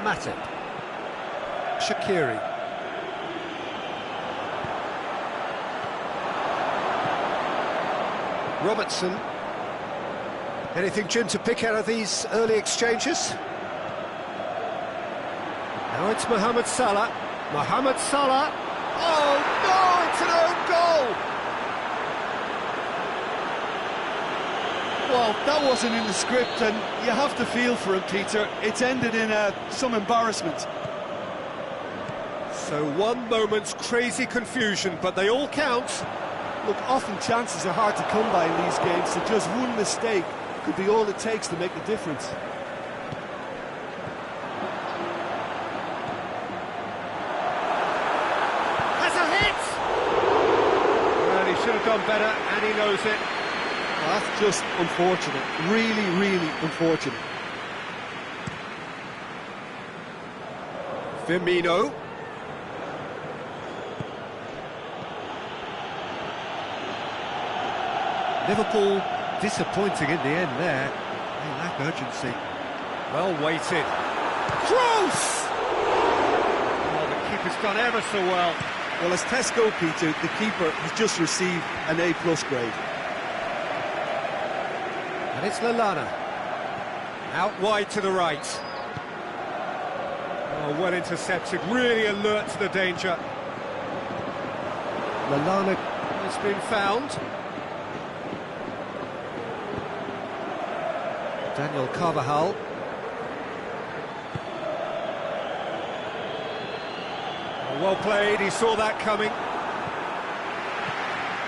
Matip. Shaqiri. Robertson. Anything, Jim, to pick out of these early exchanges? Now it's Mohamed Salah. Mohamed Salah. Oh, no, it's an own goal! Well, that wasn't in the script, and you have to feel for him, Peter. It's ended in some embarrassment. So one moment's crazy confusion, but they all count. Look, often chances are hard to come by in these games, so just one mistake could be all it takes to make the difference. Has a hit! Well, he should have done better, and he knows it. Well, that's just unfortunate. Really, really unfortunate. Firmino. Liverpool disappointing in the end there. They lack urgency. Well weighted. Close! Oh, the keeper's done ever so well. Well, as tests go, Peter, the keeper has just received an A+ grade. And it's Lallana. Out wide to the right. Oh, well intercepted. Really alert to the danger. Lallana has been found. Daniel Carvajal. Oh, well played, he saw that coming.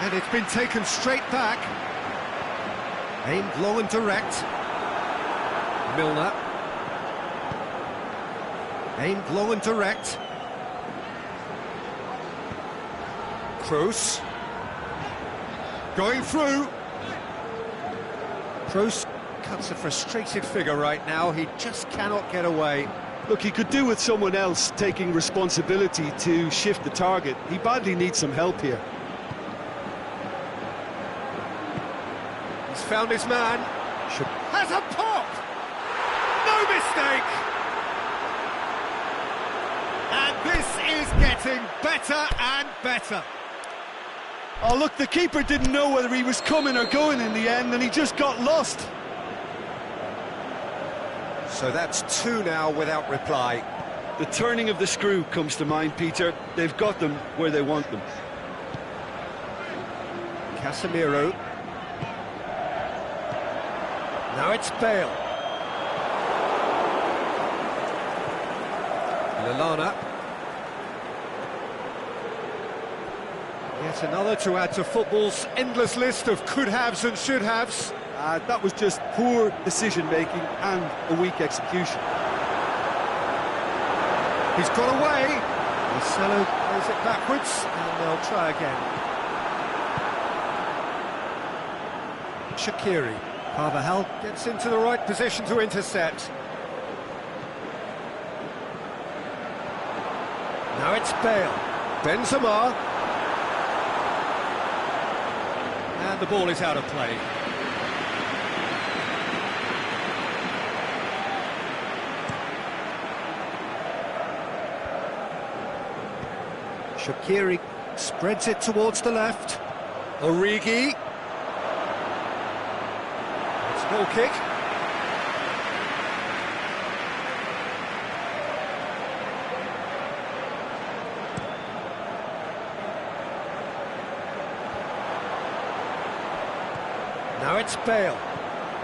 And it's been taken straight back. Aimed long and direct. Milner. Aimed long and direct. Kroos. Going through. Kroos cuts a frustrated figure right now. He just cannot get away. Look, he could do with someone else taking responsibility to shift the target. He badly needs some help here. He's found his man. Has a pop! No mistake! And this is getting better and better. Oh, look, the keeper didn't know whether he was coming or going in the end, and he just got lost. So that's two now without reply. The turning of the screw comes to mind, Peter. They've got them where they want them. Casemiro. Now it's Bale. Lallana. Yet another to add to football's endless list of could-haves and should-haves. That was just poor decision-making and a weak execution. He's got away. Marcelo plays it backwards, and they'll try again. Shaqiri. Carvajal gets into the right position to intercept. Now it's Bale. Benzema. And the ball is out of play. Shaqiri spreads it towards the left. Origi. It's a goal kick. Now it's Bale.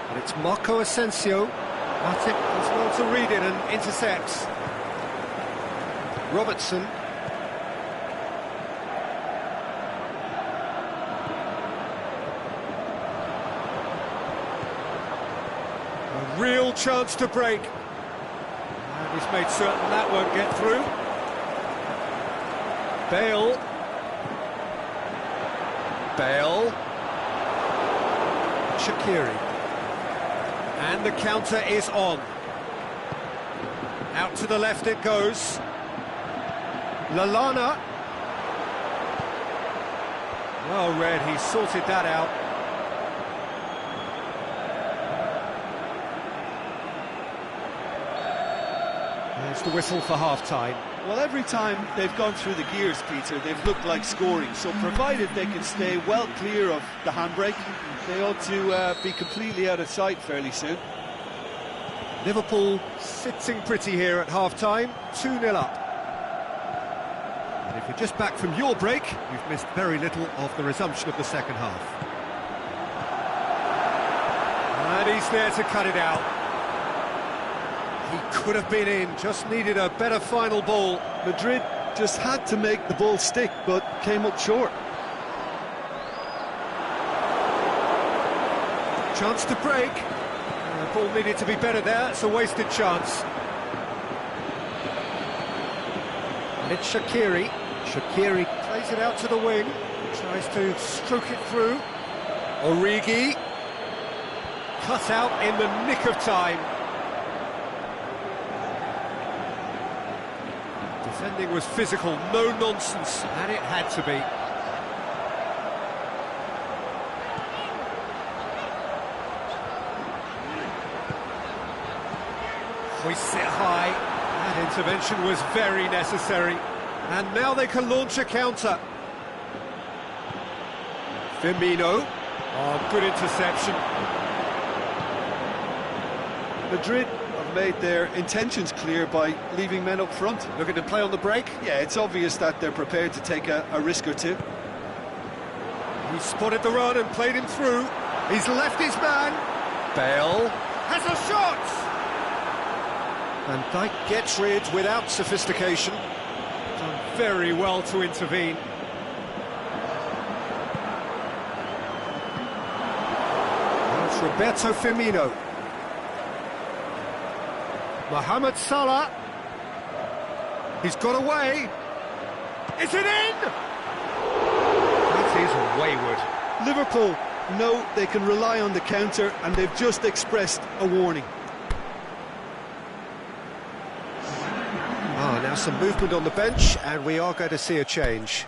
And it's Marco Asensio. Matip as well to read it and intercepts. Robertson. A real chance to break. And he's made certain that won't get through. Bale. Bale. Shaqiri. And the counter is on. Out to the left it goes. Lallana. Well read, he sorted that out. There's the whistle for half-time. Well, every time they've gone through the gears, Peter, they've looked like scoring. So provided they can stay well clear of the handbrake, they ought to be completely out of sight fairly soon. Liverpool sitting pretty here at half-time, 2-0 up. And if you're just back from your break, you've missed very little of the resumption of the second half. And he's there to cut it out. He could have been in, just needed a better final ball. Madrid just had to make the ball stick, but came up short. Chance to break. The ball needed to be better there, it's a wasted chance. And it's Shaqiri. Shaqiri plays it out to the wing, tries to stroke it through. Origi. Cut out in the nick of time. Defending was physical, no nonsense, and it had to be. Hoists it high. That intervention was very necessary. And now they can launch a counter. Firmino. Oh, good interception. Madrid have made their intentions clear by leaving men up front. Looking to play on the break. Yeah, it's obvious that they're prepared to take a risk or two. He spotted the run and played him through. He's left his man. Bale has a shot! Van Dijk gets rid without sophistication. Done very well to intervene. Now it's Roberto Firmino. Mohamed Salah. He's got away. Is it in? That is wayward. Liverpool know they can rely on the counter, and they've just expressed a warning. Now some movement on the bench, and we are going to see a change.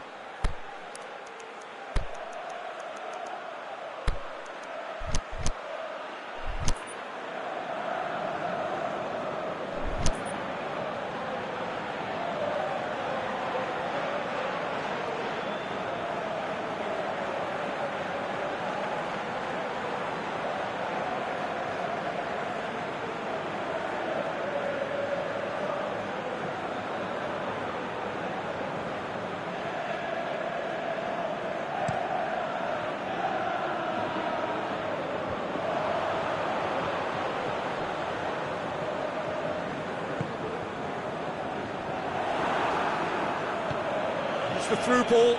The through ball,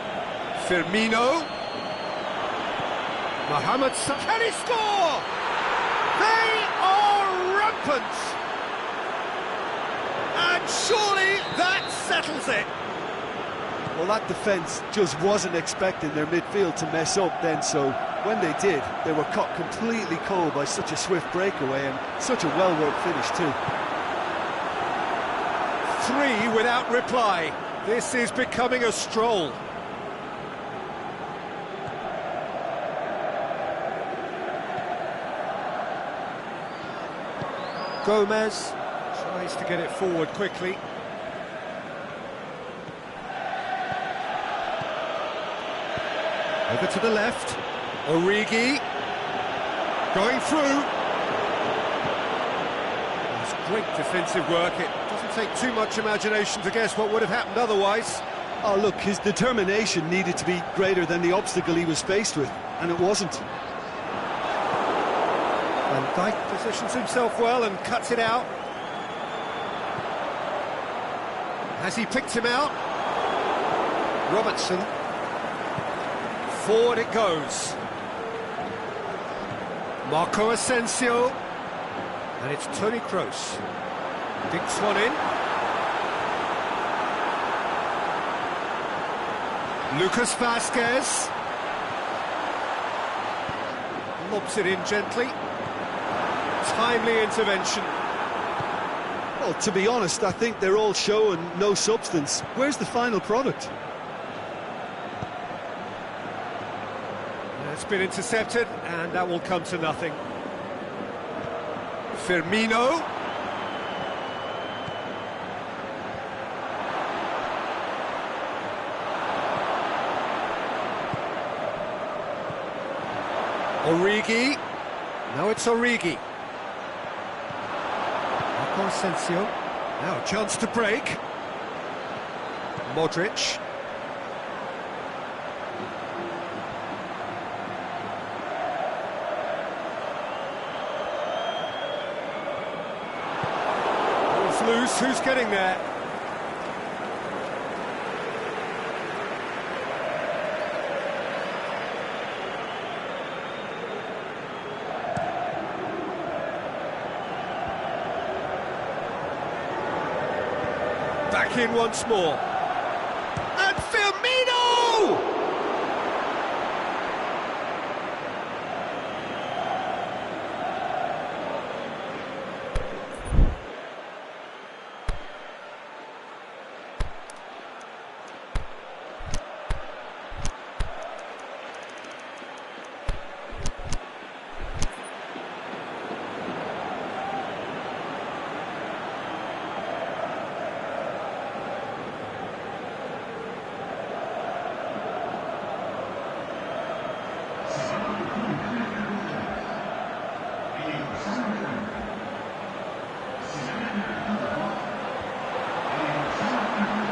Firmino, Mohamed Salah, can he score? They are rampant, and surely that settles it. Well, that defence just wasn't expecting their midfield to mess up then, so when they did, they were caught completely cold by such a swift breakaway and such a well-worked finish too. 3 without reply. This is becoming a stroll. Gomez tries to get it forward quickly. Over to the left. Origi. Going through. That's great defensive work. It doesn't take too much imagination to guess what would have happened otherwise. Oh, look, his determination needed to be greater than the obstacle he was faced with, and it wasn't. Van Dijk positions himself well and cuts it out. Has he picked him out? Robertson. Forward it goes. Marco Asensio. And it's Toni Kroos. Dinks one in. Lucas Vazquez. Lobs it in gently. Timely intervention. Well, to be honest, I think they're all show and no substance. Where's the final product? It's been intercepted, and that will come to nothing. Firmino. Origi. Now it's Origi. Marco Asensio. Now a chance to break. Modric. Ball's loose. Who's getting there? Back in once more. And Firmino!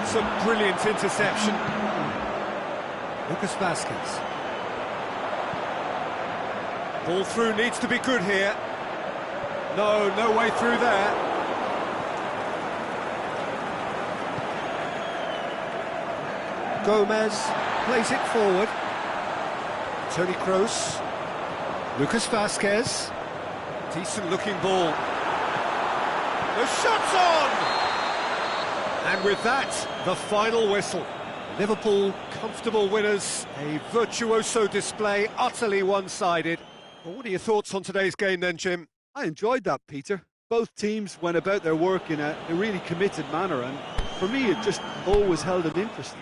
It's a brilliant interception. Lucas Vazquez. Ball through needs to be good here. No way through there. Gomez plays it forward. Toni Kroos. Lucas Vazquez. Decent looking ball. The shot's on! And with that, the final whistle. Liverpool comfortable winners, a virtuoso display, utterly one-sided. Well, what are your thoughts on today's game then, Jim? I enjoyed that, Peter. Both teams went about their work in a really committed manner, and for me it just always held an interest.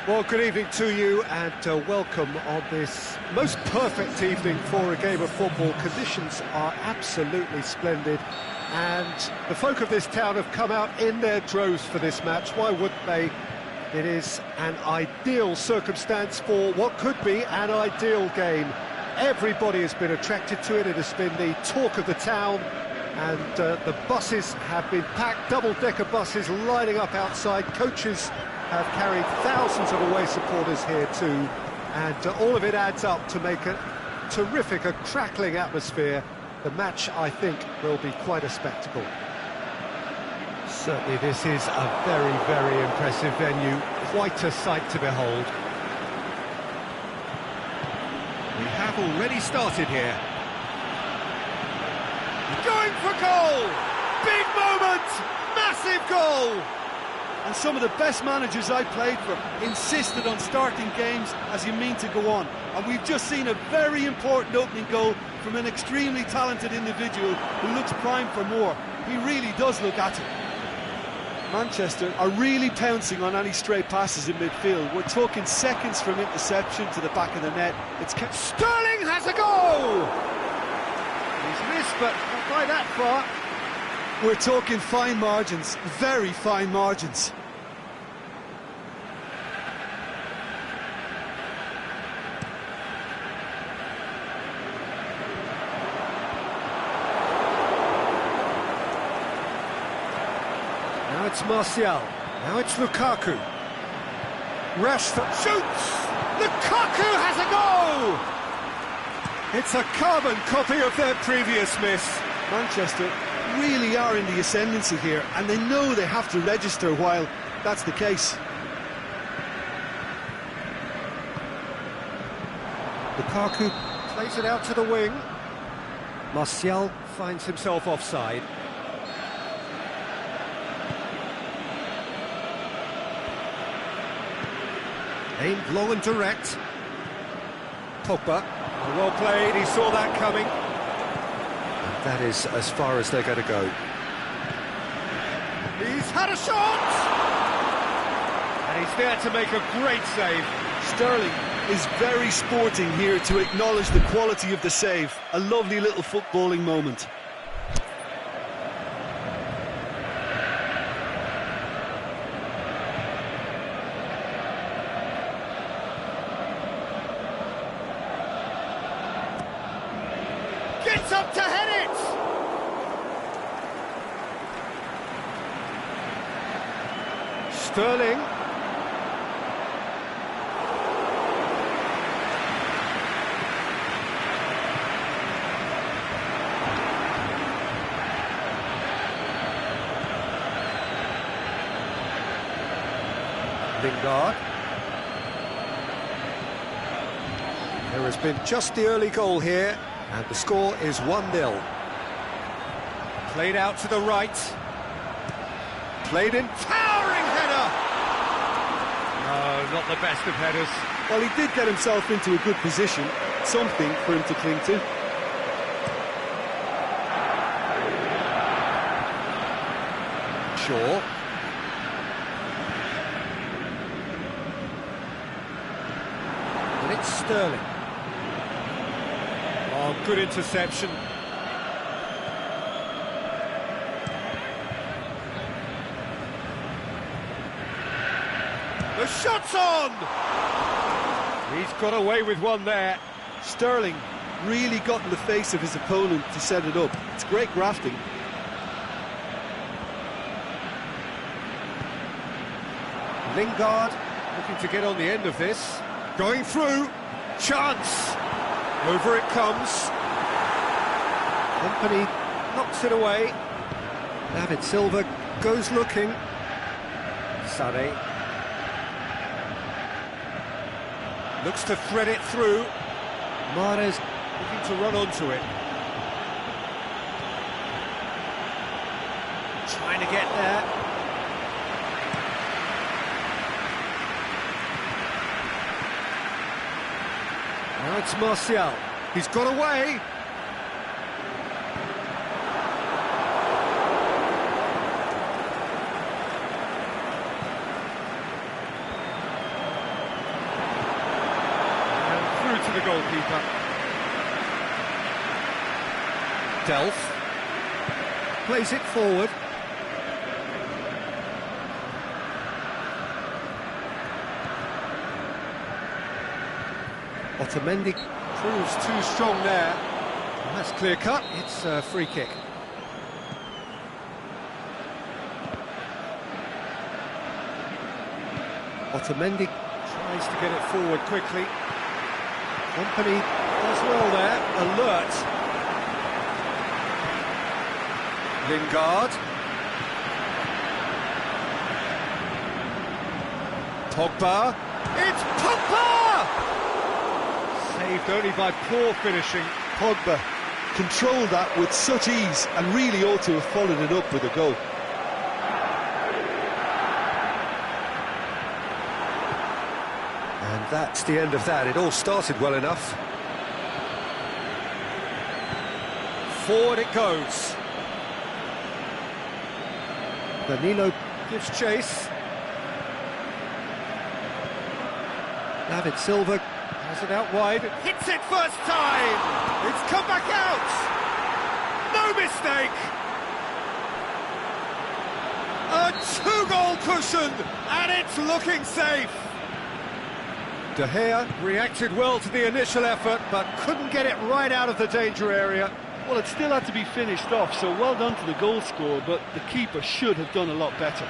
Well, good evening to you and welcome on this most perfect evening for a game of football. Conditions are absolutely splendid and the folk of this town have come out in their droves for this match. Why wouldn't they? It is an ideal circumstance for what could be an ideal game. Everybody has been attracted to it. It has been the talk of the town and the buses have been packed, double-decker buses lining up outside. Coaches have carried thousands of away supporters here too, and all of it adds up to make a terrific, a crackling atmosphere. The match, I think, will be quite a spectacle. Certainly this is a very, very impressive venue, quite a sight to behold. We have already started here. Going for goal! Big moment! Massive goal! And some of the best managers I played for insisted on starting games as you mean to go on. And we've just seen a very important opening goal from an extremely talented individual who looks primed for more. He really does look at it. Manchester are really pouncing on any stray passes in midfield. We're talking seconds from interception to the back of the net. Sterling has a goal! He's missed, but not by that far. We're talking fine margins, very fine margins. Now it's Martial, now it's Lukaku. Rashford shoots! Lukaku has a goal! It's a carbon copy of their previous miss. Manchester really are in the ascendancy here, and they know they have to register while that's the case. Lukaku plays it out to the wing. Martial finds himself offside. Aimed long and direct. Pogba, well played, he saw that coming. That is as far as they're going to go. He's had a shot! And he's there to make a great save. Sterling is very sporting here to acknowledge the quality of the save. A lovely little footballing moment. Gets up to head it! Sterling. Lingard. There has been just the early goal here, and the score is 1-0. Played out to the right. Played in, towering header! No, not the best of headers. Well, he did get himself into a good position, something for him to cling to. Shaw. And it's Sterling. Oh, good interception. The shot's on! He's got away with one there. Sterling really got in the face of his opponent to set it up. It's great grafting. Lingard looking to get on the end of this. Going through. Chance. Over it comes. Company knocks it away. David Silva goes looking. Sané looks to thread it through. Mahrez looking to run onto it. Trying to get there. Now it's Martial. He's got away. the goalkeeper. Delph plays it forward. Otamendi proves too strong there. And that's clear cut, it's a free kick. Otamendi tries to get it forward quickly. Company does well there, alert. Lingard. Pogba. It's Pogba! Saved only by poor finishing. Pogba controlled that with such ease and really ought to have followed it up with a goal. And that's the end of that. It all started well enough. Forward it goes. Danilo gives chase. David Silva has it out wide. Hits it first time! It's come back out! No mistake! A two-goal cushion, and it's looking safe! De Gea reacted well to the initial effort, but couldn't get it right out of the danger area. Well, it still had to be finished off, so well done to the goal scorer, but the keeper should have done a lot better.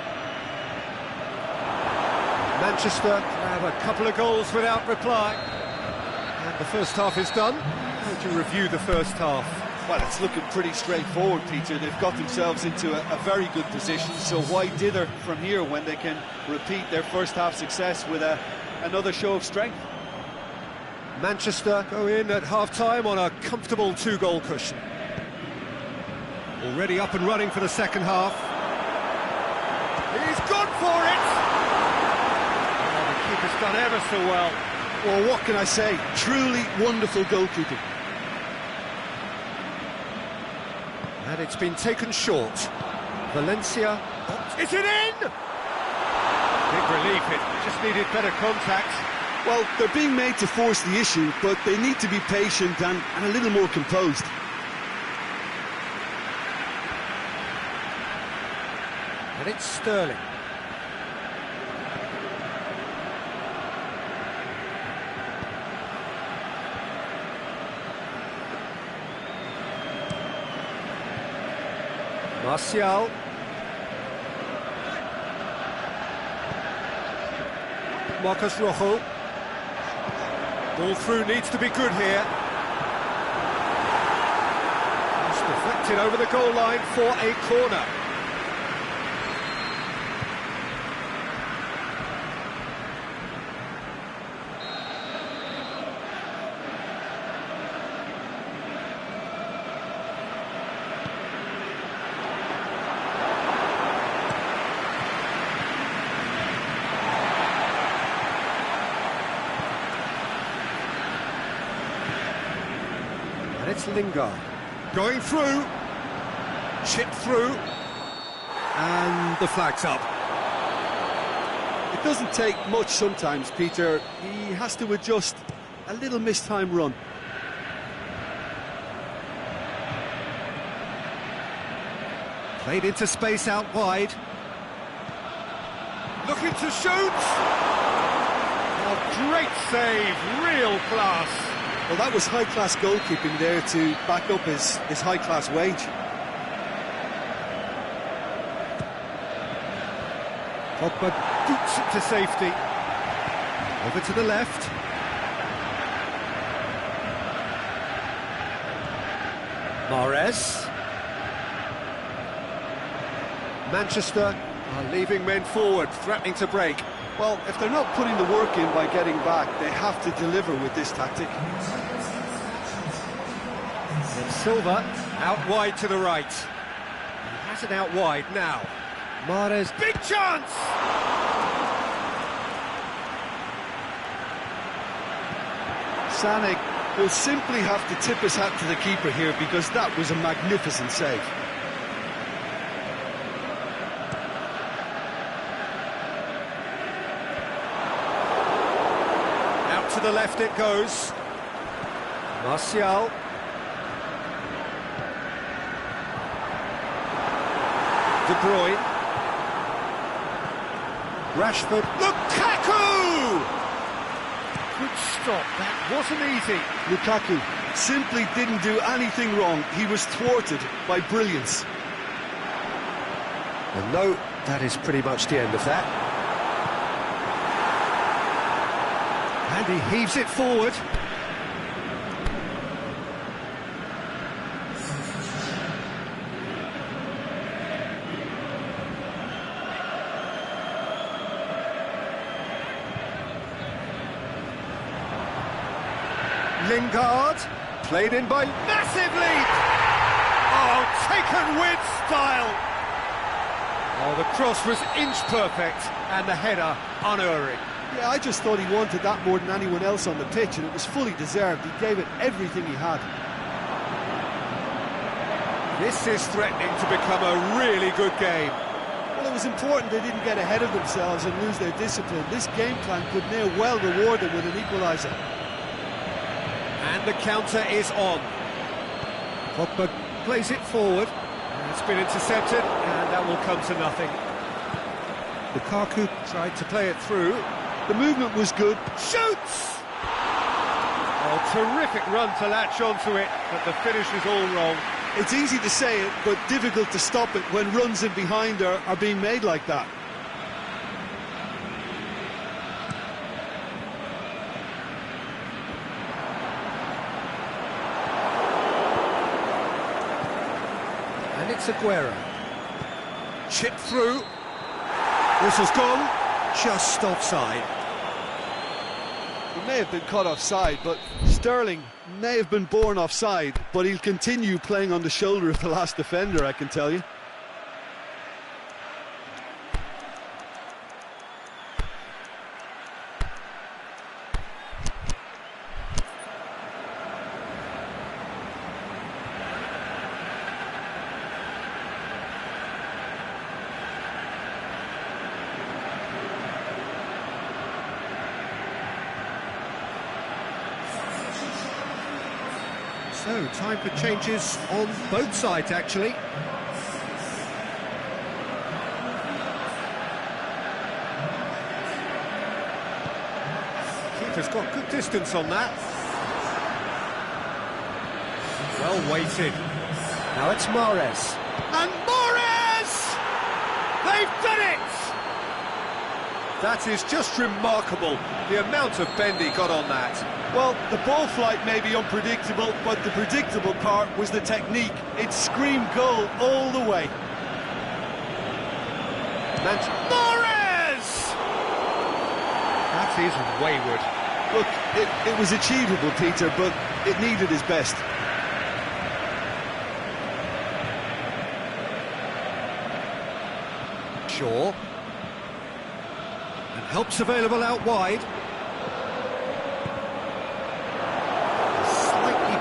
Manchester have a couple of goals without reply. And the first half is done. How would you review the first half? Well, it's looking pretty straightforward, Peter. They've got themselves into a very good position, so why dither from here when they can repeat their first half success with another show of strength? Manchester go in at half-time on a comfortable two-goal cushion. Already up and running for the second half. He's gone for it! Oh, the keeper's done ever so well. Well, what can I say? Truly wonderful goalkeeping. And it's been taken short. Valencia. Is it in? Big relief, it just needed better contact. Well, they're being made to force the issue, but they need to be patient and a little more composed. And it's Sterling. Martial. Marcos Rojo. Ball through needs to be good here. It's deflected over the goal line for a corner. It's Lingard going through, chipped through, and the flag's up. It doesn't take much sometimes, Peter. He has to adjust a little mistimed run. Played into space out wide. Looking to shoot! Oh, great save, real class. Well, that was high-class goalkeeping there to back up his high-class wage. Pogba boots it to safety. Over to the left. Mahrez. Manchester are leaving men forward, threatening to break. Well, if they're not putting the work in by getting back, they have to deliver with this tactic. Then Silva out wide to the right. He has it out wide now. Mahrez, big chance! Sané will simply have to tip his hat to the keeper here because that was a magnificent save. To the left it goes. Martial. De Bruyne. Rashford. Lukaku! Good stop, that wasn't easy. Lukaku simply didn't do anything wrong. He was thwarted by brilliance. And no, that is pretty much the end of that. And he heaves it forward. Lingard, played in by massive lead! Oh, taken with style! Oh, the cross was inch perfect, and the header unerring. Yeah, I just thought he wanted that more than anyone else on the pitch, and it was fully deserved. He gave it everything he had. This is threatening to become a really good game. Well, it was important they didn't get ahead of themselves and lose their discipline. This game plan could near well reward them with an equaliser. And the counter is on. Pogba plays it forward. It's been intercepted, and that will come to nothing. Lukaku tried to play it through. The movement was good. Shoots! Oh, terrific run to latch onto it, but the finish is all wrong. It's easy to say it, but difficult to stop it when runs in behind are being made like that. And it's Aguero. Chip through. Whistle's gone. Just offside. He may have been caught offside, but Sterling may have been born offside, but he'll continue playing on the shoulder of the last defender, I can tell you. So, time for changes on both sides, actually. Keeper's got good distance on that. Well weighted. Now it's Mahrez. And Mahrez! They've done it! That is just remarkable, the amount of bend he got on that. Well, the ball flight may be unpredictable, but the predictable part was the technique. It screamed goal all the way. Mahrez! That is wayward. Look, it was achievable, Peter, but it needed his best. Shaw. And help's available out wide.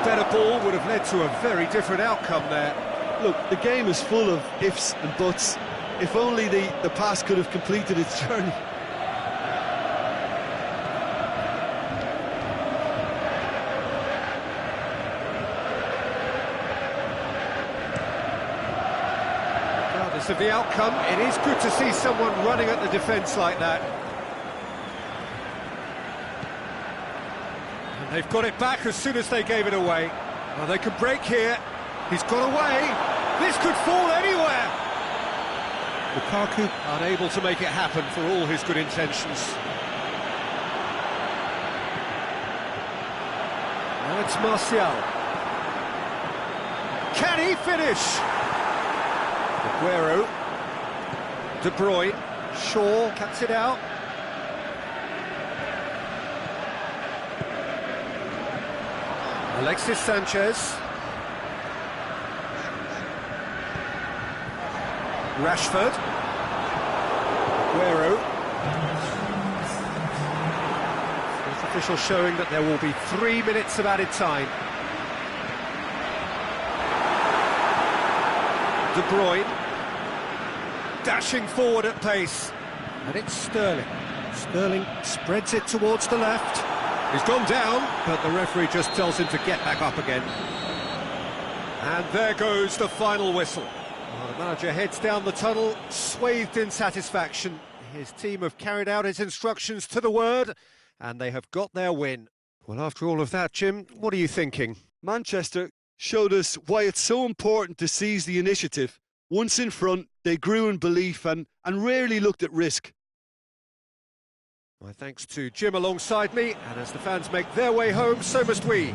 Better ball would have led to a very different outcome there. Look, the game is full of ifs and buts. If only the pass could have completed its journey. Regardless of the outcome, it is good to see someone running at the defence like that. They've got it back as soon as they gave it away. Well, they can break here. He's got away. This could fall anywhere. Lukaku unable to make it happen for all his good intentions. Now it's Martial. Can he finish? Aguero. De Bruyne. Shaw cuts it out. Alexis Sanchez. Rashford. Aguero. Fourth official showing that there will be 3 minutes of added time. De Bruyne. Dashing forward at pace. And it's Sterling. Sterling spreads it towards the left. He's gone down, but the referee just tells him to get back up again. And there goes the final whistle. Well, the manager heads down the tunnel, swathed in satisfaction. His team have carried out his instructions to the word, and they have got their win. Well, after all of that, Jim, what are you thinking? Manchester showed us why it's so important to seize the initiative. Once in front, they grew in belief and rarely looked at risk. My thanks to Jim alongside me, and as the fans make their way home, so must we.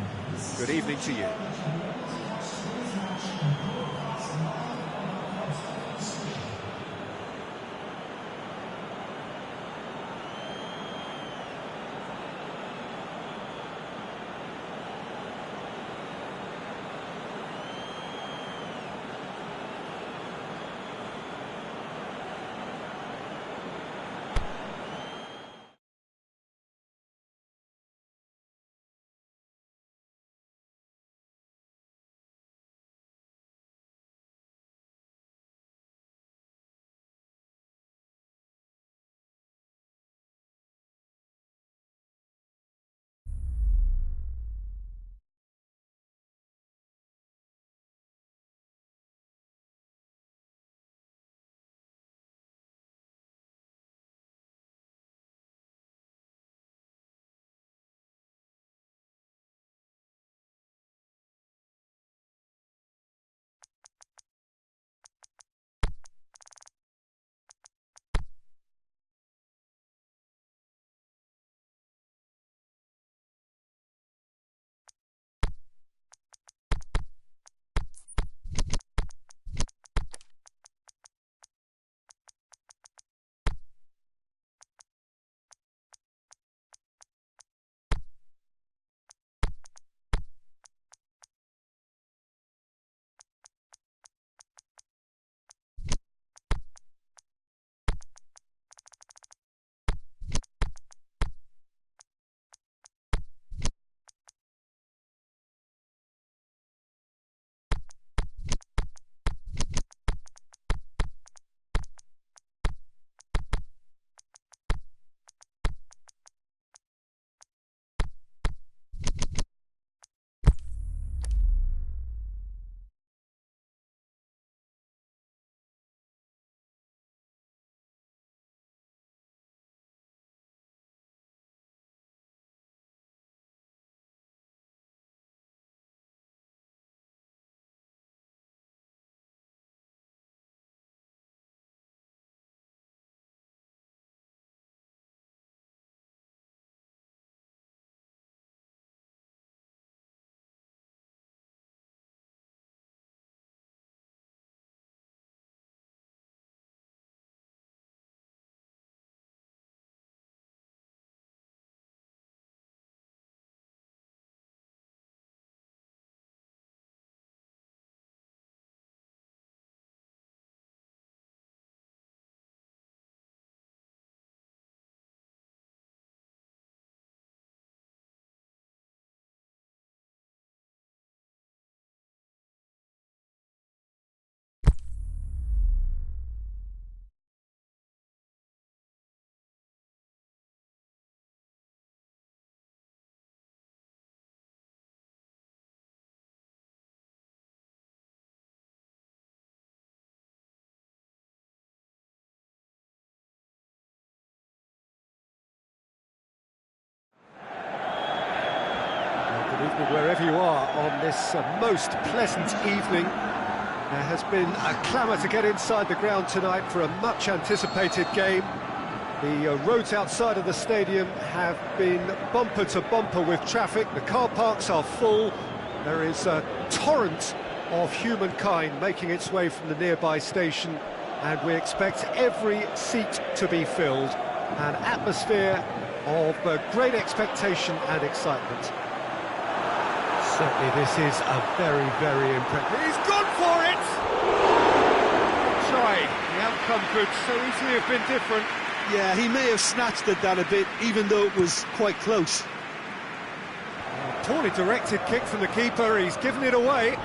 Good evening to you. Wherever you are on this most pleasant evening, there has been a clamour to get inside the ground tonight for a much anticipated game. The roads outside of the stadium have been bumper to bumper with traffic. The car parks are full. There is a torrent of humankind making its way from the nearby station, and we expect every seat to be filled. An atmosphere of great expectation and excitement. Certainly this is a very, very impressive... He's gone for it! Try. The outcome could so easily have been different. Yeah, he may have snatched at that a bit, even though it was quite close. A poorly directed kick from the keeper, he's given it away.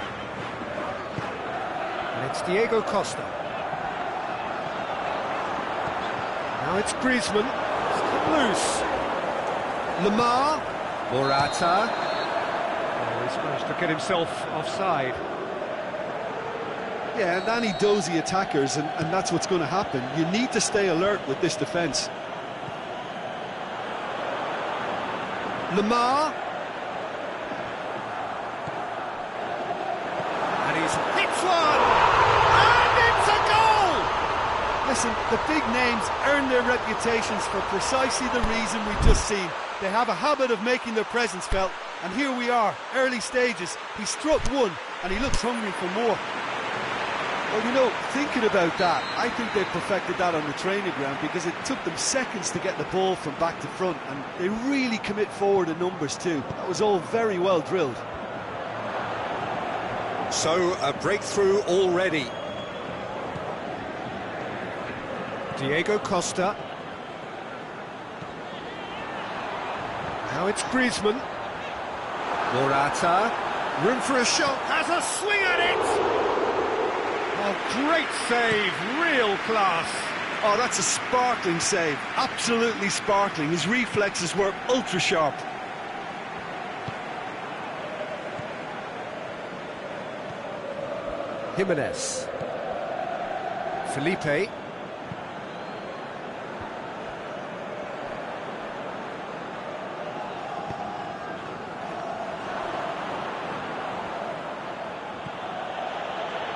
And it's Diego Costa. Now it's Griezmann. It's come loose. Lemar. Morata. Oh, he's managed to get himself offside. Yeah, and Danny does the attackers, and that's what's going to happen. You need to stay alert with this defence. Lamar. And he's hits one! And it's a goal! Listen, the big names earn their reputations for precisely the reason we've just seen. They have a habit of making their presence felt, and here we are, early stages. He struck one, and he looks hungry for more. Well, you know, thinking about that, I think they perfected that on the training ground because it took them seconds to get the ball from back to front, and they really commit forward in numbers too. That was all very well drilled. So, a breakthrough already. Diego Costa. Now it's Griezmann. Morata. Room for a shot. Has a swing at it! Oh, great save, real class. Oh, that's a sparkling save, absolutely sparkling. His reflexes were ultra sharp. Jimenez. Felipe.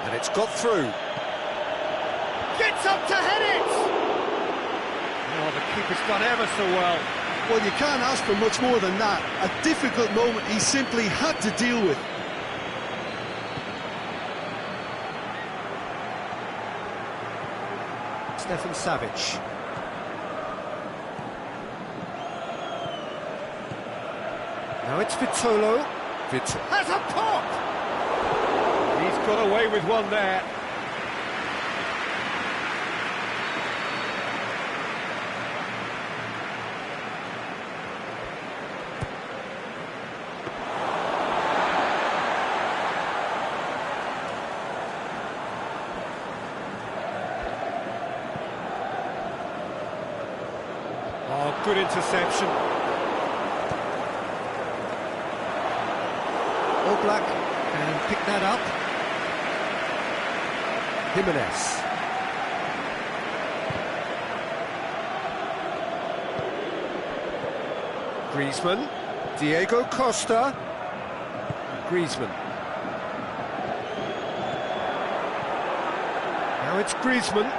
And it's got through. Gets up to head it! Oh, the keeper's done ever so well. Well, you can't ask for much more than that. A difficult moment he simply had to deal with. Stefan Savic. Now it's Vitolo. Vitolo has a pop! He's got away with one there. Oh, good interception. Oblak can pick that up. Jimenez. Griezmann. Diego Costa. Griezmann. Now it's Griezmann.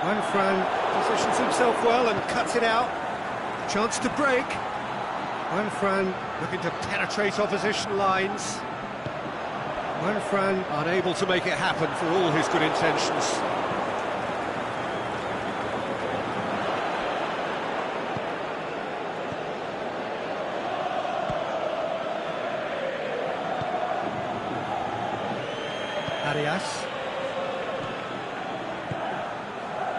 Juanfran positions himself well and cuts it out. Chance to break. Juanfran looking to penetrate opposition lines. Juanfran unable to make it happen for all his good intentions. Arias.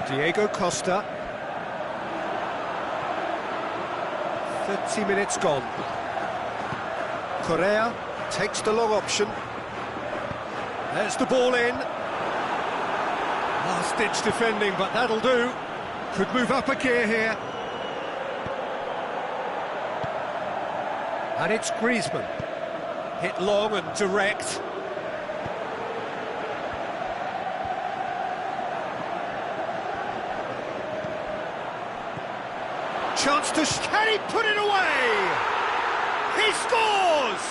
Diego Costa. 30 minutes gone. Correa takes the long option. There's the ball in. Last-ditch defending, but that'll do. Could move up a gear here. And it's Griezmann. Hit long and direct. Chance to... Can he put it away? He scores!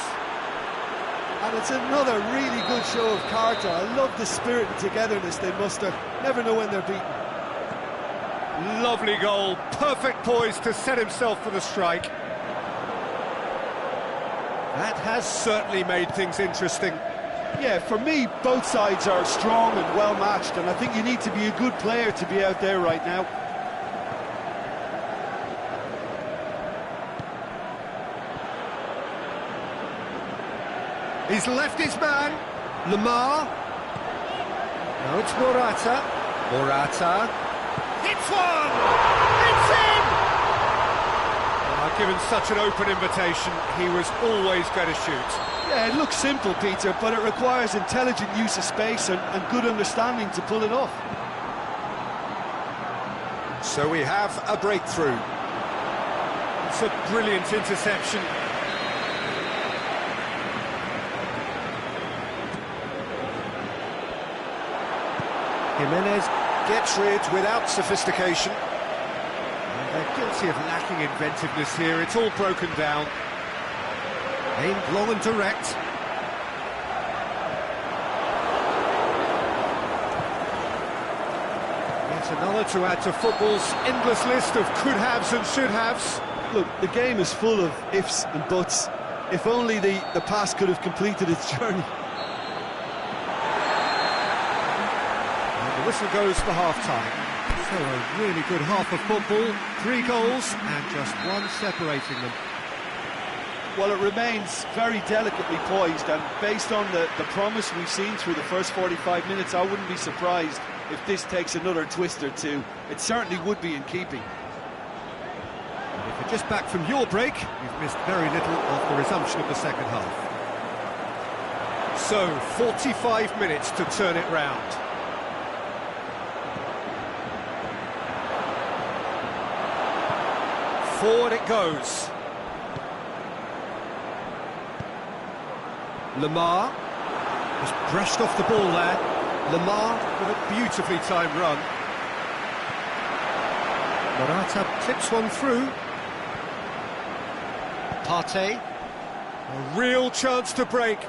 And it's another really good show of character. I love the spirit and togetherness they muster. Never know when they're beaten. Lovely goal. Perfect poise to set himself for the strike. That has certainly made things interesting. Yeah, for me, both sides are strong and well-matched, and I think you need to be a good player to be out there right now. He's left his man. Lamar. Now it's Morata. Morata. Hits one! It's in! Given such an open invitation, he was always going to shoot. Yeah, it looks simple, Peter, but it requires intelligent use of space and good understanding to pull it off. So we have a breakthrough. That's a brilliant interception. Jimenez gets rid without sophistication. And they're guilty of lacking inventiveness here. It's all broken down. Aimed long and direct. Yet another to add to football's endless list of could-haves and should-haves. Look, the game is full of ifs and buts. If only the pass could have completed its journey. The whistle goes for half-time. So a really good half of football, 3 goals and just one separating them. Well, it remains very delicately poised, and based on the promise we've seen through the first 45 minutes, I wouldn't be surprised if this takes another twist or two. It certainly would be in keeping. And if you're just back from your break, you've missed very little of the resumption of the second half. So, 45 minutes to turn it round. Forward it goes. Lemar has brushed off the ball there. Lemar with a beautifully timed run. Morata tips one through. Partey. A real chance to break.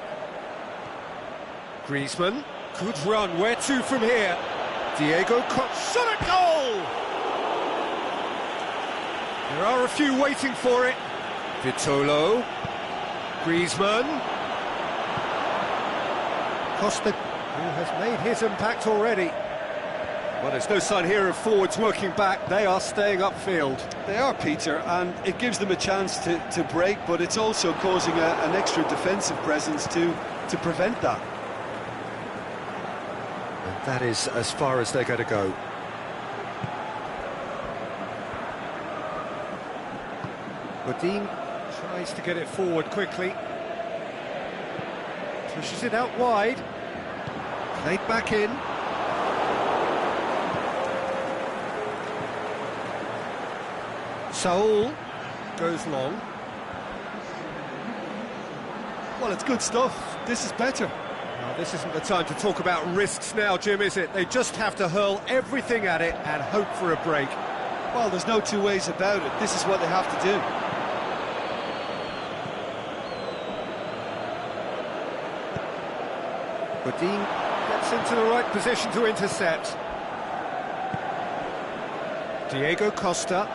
Griezmann. Good run. Where to from here? Diego Costa. Shot at goal! There are a few waiting for it. Vitolo. Griezmann. Costa, who has made his impact already. Well, there's no sign here of forwards working back. They are staying upfield. They are, Peter, and it gives them a chance to break, but it's also causing an extra defensive presence to prevent that. And that is as far as they're going to go. Godin tries to get it forward quickly. Pushes it out wide. Played back in. Saul goes long. Well, it's good stuff. This is better. Now, this isn't the time to talk about risks now, Jim, is it? They just have to hurl everything at it and hope for a break. Well, there's no two ways about it. This is what they have to do. Godin gets into the right position to intercept. Diego Costa.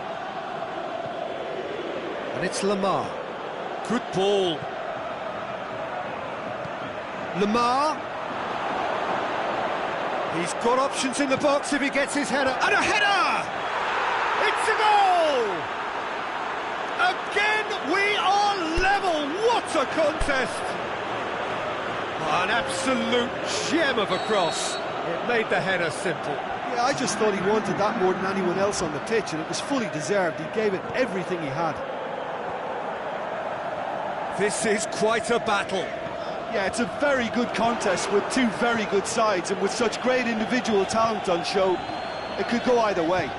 And it's Lemar. Good ball. Lemar. He's got options in the box if he gets his header. And a header! It's a goal! Again, we are level. What a contest! An absolute gem of a cross. It made the header simple. Yeah, I just thought he wanted that more than anyone else on the pitch, and it was fully deserved. He gave it everything he had. This is quite a battle. Yeah, it's a very good contest with two very good sides, and with such great individual talent on show, it could go either way.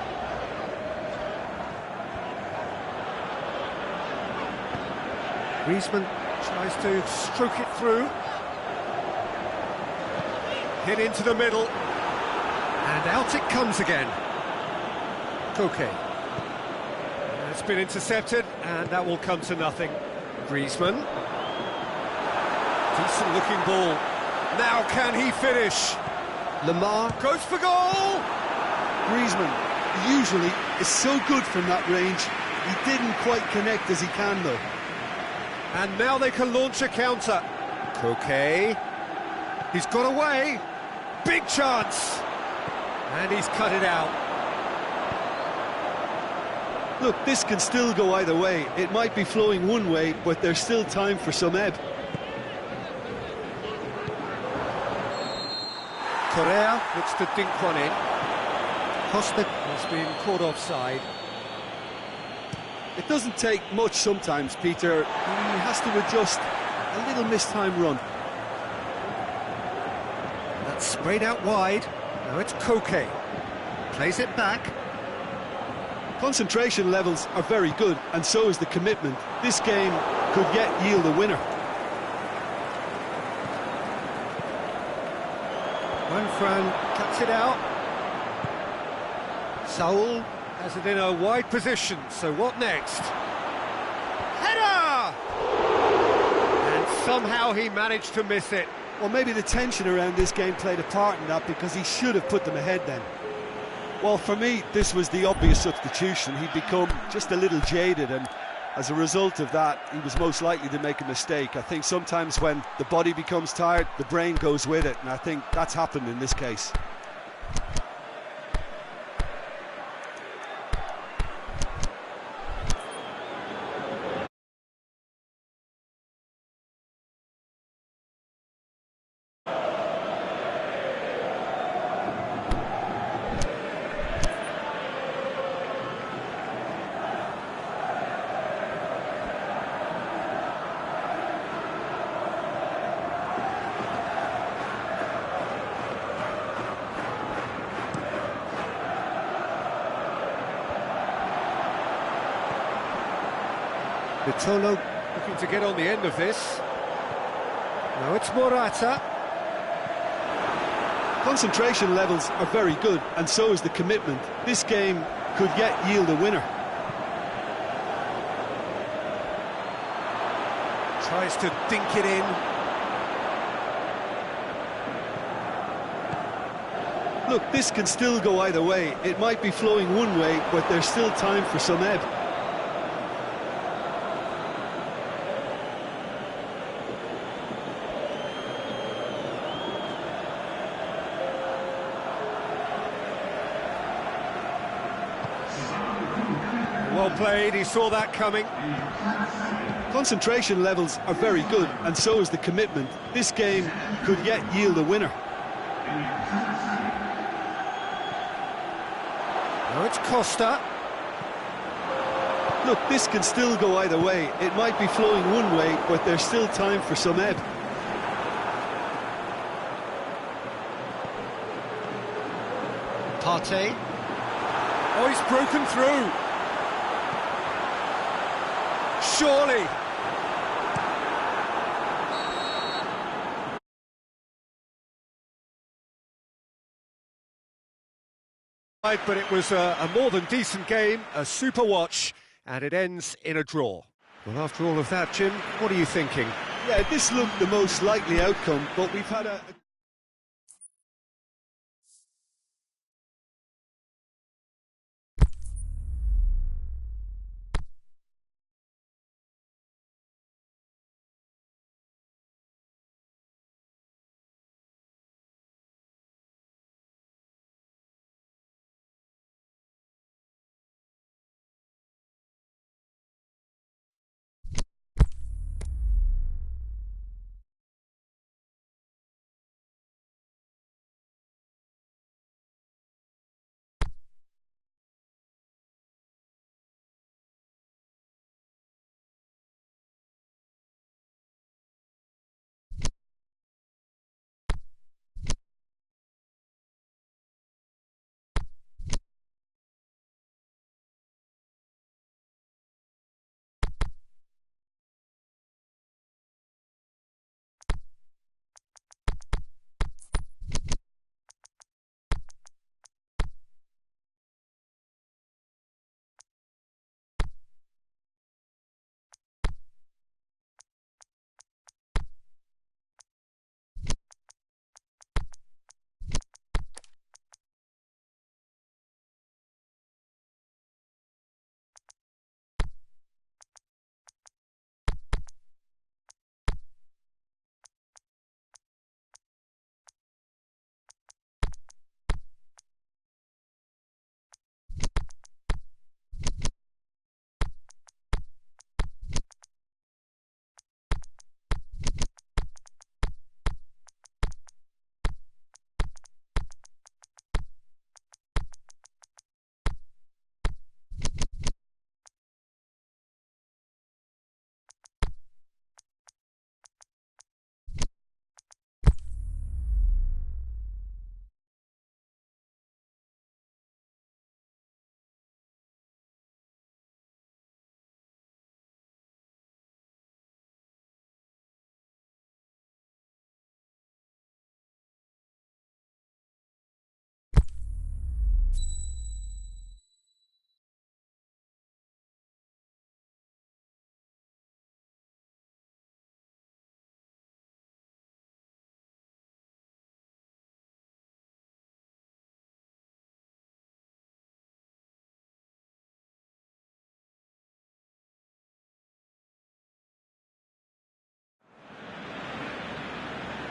Griezmann tries to stroke it through. Hit into the middle. And out it comes again. Koke. It's been intercepted, and that will come to nothing. Griezmann. Decent looking ball. Now can he finish? Lemar goes for goal! Griezmann usually is so good from that range. He didn't quite connect as he can, though. And now they can launch a counter. Koke. He's got away. Big chance. And he's cut it out. Look, this can still go either way. It might be flowing one way, but there's still time for some ebb. Correa looks to dink one in. Costa has been caught offside. It doesn't take much sometimes, Peter. He has to adjust a little mistimed run. That's sprayed out wide. Now it's Koke. Plays it back. Concentration levels are very good, and so is the commitment. This game could yet yield a winner. Juanfran cuts it out. Saul has it in a wide position, so what next? Header! And somehow he managed to miss it. Well, maybe the tension around this game played a part in that, because he should have put them ahead then. Well, for me, this was the obvious substitution. He'd become just a little jaded, and as a result of that, he was most likely to make a mistake. I think sometimes when the body becomes tired, the brain goes with it, and I think that's happened in this case. Vitolo looking to get on the end of this. Now it's Morata. Concentration levels are very good, and so is the commitment. This game could yet yield a winner. Tries to dink it in. Look, this can still go either way. It might be flowing one way, but there's still time for some ebb. Well played, he saw that coming. Concentration levels are very good, and so is the commitment. This game could yet yield a winner. Now it's Costa. Look, this can still go either way. It might be flowing one way, but there's still time for some ebb. Partey. Oh, he's broken through. Surely. But it was a more than decent game, a super watch, and it ends in a draw. Well, after all of that, Jim, what are you thinking? Yeah, this looked the most likely outcome, but we've had a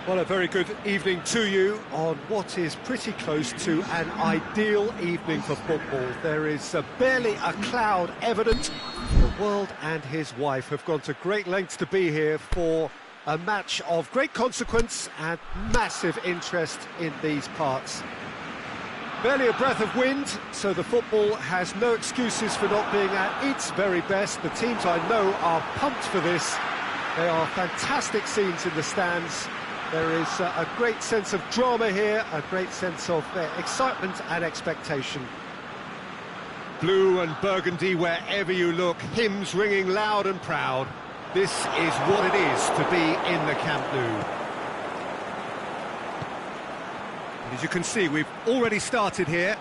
Well, a very good evening to you on what is pretty close to an ideal evening for football. There is barely a cloud evident. The world and his wife have gone to great lengths to be here for a match of great consequence and massive interest in these parts. Barely a breath of wind, so the football has no excuses for not being at its very best. The teams I know are pumped for this. There are fantastic scenes in the stands. There is a great sense of drama here, a great sense of excitement and expectation. Blue and burgundy wherever you look, hymns ringing loud and proud. This is what it is to be in the Camp Nou. As you can see, we've already started here.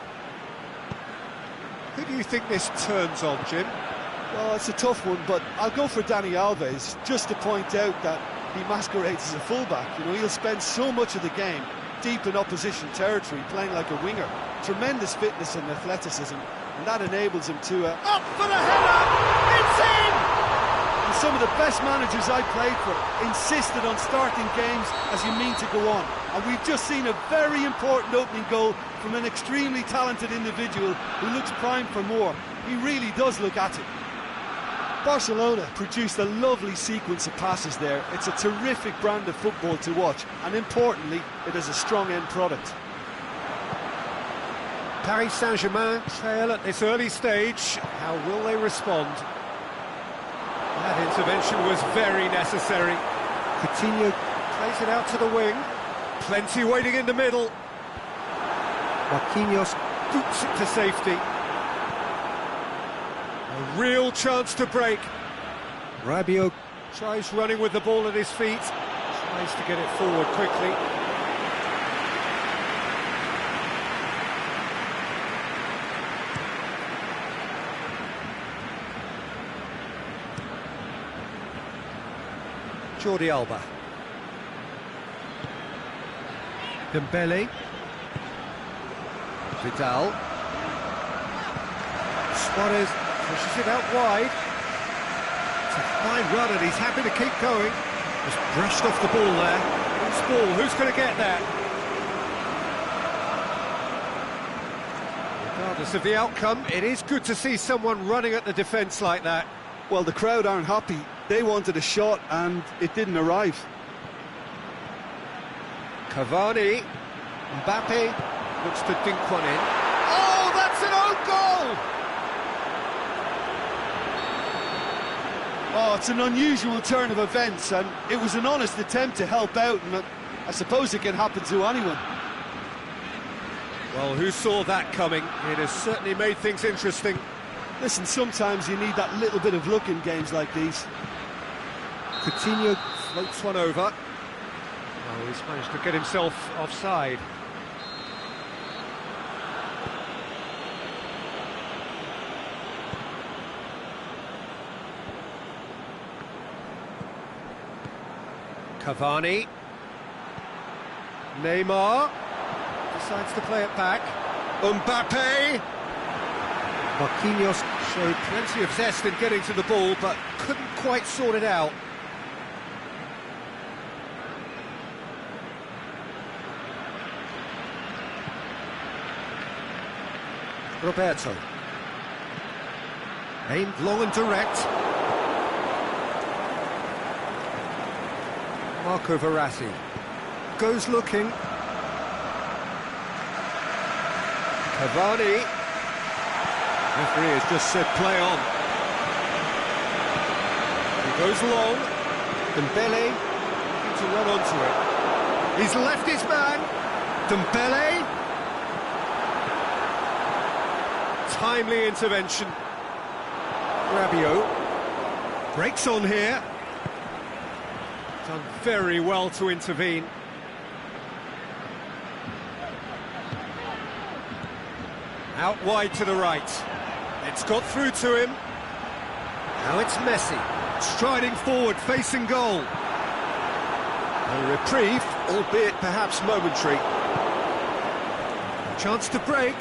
Who do you think this turns on, Jim? Well, it's a tough one, but I'll go for Dani Alves, just to point out that he masquerades as a fullback. You know, he'll spend so much of the game deep in opposition territory, playing like a winger. Tremendous fitness and athleticism, and that enables him to... Up for the header! It's in! And some of the best managers I played for insisted on starting games as you mean to go on. And we've just seen a very important opening goal from an extremely talented individual who looks primed for more. He really does look at it. Barcelona produced a lovely sequence of passes there. It's a terrific brand of football to watch, and importantly, it is a strong end product. Paris Saint-Germain trail at this early stage. How will they respond? That intervention was very necessary. Coutinho plays it out to the wing. Plenty waiting in the middle. Marquinhos boots it to safety. A real chance to break. Rabiot tries running with the ball at his feet. Tries to get it forward quickly. Jordi Alba. Dembele. Vidal. Suarez pushes it out wide. It's a fine run and he's happy to keep going. Just brushed off the ball there. Who's ball? Who's going to get that? Regardless of the outcome, it is good to see someone running at the defence like that. Well, the crowd aren't happy. They wanted a shot and it didn't arrive. Cavani. Mbappe looks to dink one in. Oh, that's an own goal! Oh, it's an unusual turn of events, and it was an honest attempt to help out, and I suppose it can happen to anyone. Well, who saw that coming? It has certainly made things interesting. Listen, sometimes you need that little bit of luck in games like these. Coutinho floats one over. Oh, he's managed to get himself offside. Cavani. Neymar decides to play it back. Mbappe. Marquinhos showed plenty of zest in getting to the ball, but couldn't quite sort it out. Roberto. Aimed long and direct. Marco Verratti goes looking. Cavani. Referee has just said play on. He goes long. Dembele looking to run onto it. He's left his man. Dembele. Timely intervention. Rabiot breaks on here. Done very well to intervene. Out wide to the right. It's got through to him. Now it's Messi, striding forward, facing goal. A reprieve, albeit perhaps momentary. Chance to break.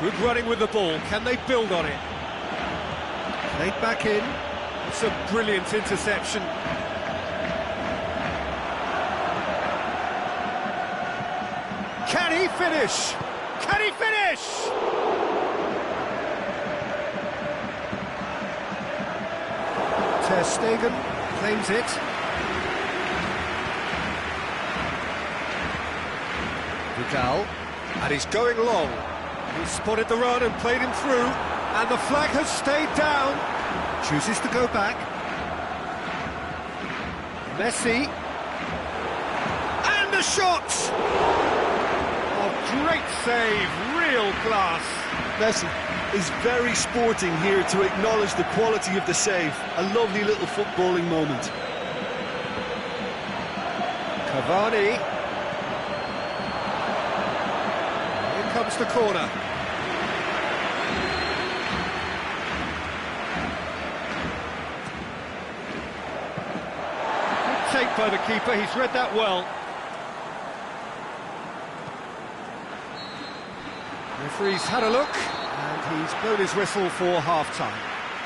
Good running with the ball. Can they build on it? Played back in. That's a brilliant interception. Can he finish? Can he finish? Ter Stegen claims it. Vidal, and he's going long. He spotted the run and played him through, and the flag has stayed down. Chooses to go back. Messi. And the shot! Oh, great save, real class. Messi is very sporting here to acknowledge the quality of the save. A lovely little footballing moment. Cavani. Here comes the corner. Good take by the keeper, he's read that well. Referee's had a look, and he's blown his whistle for half-time.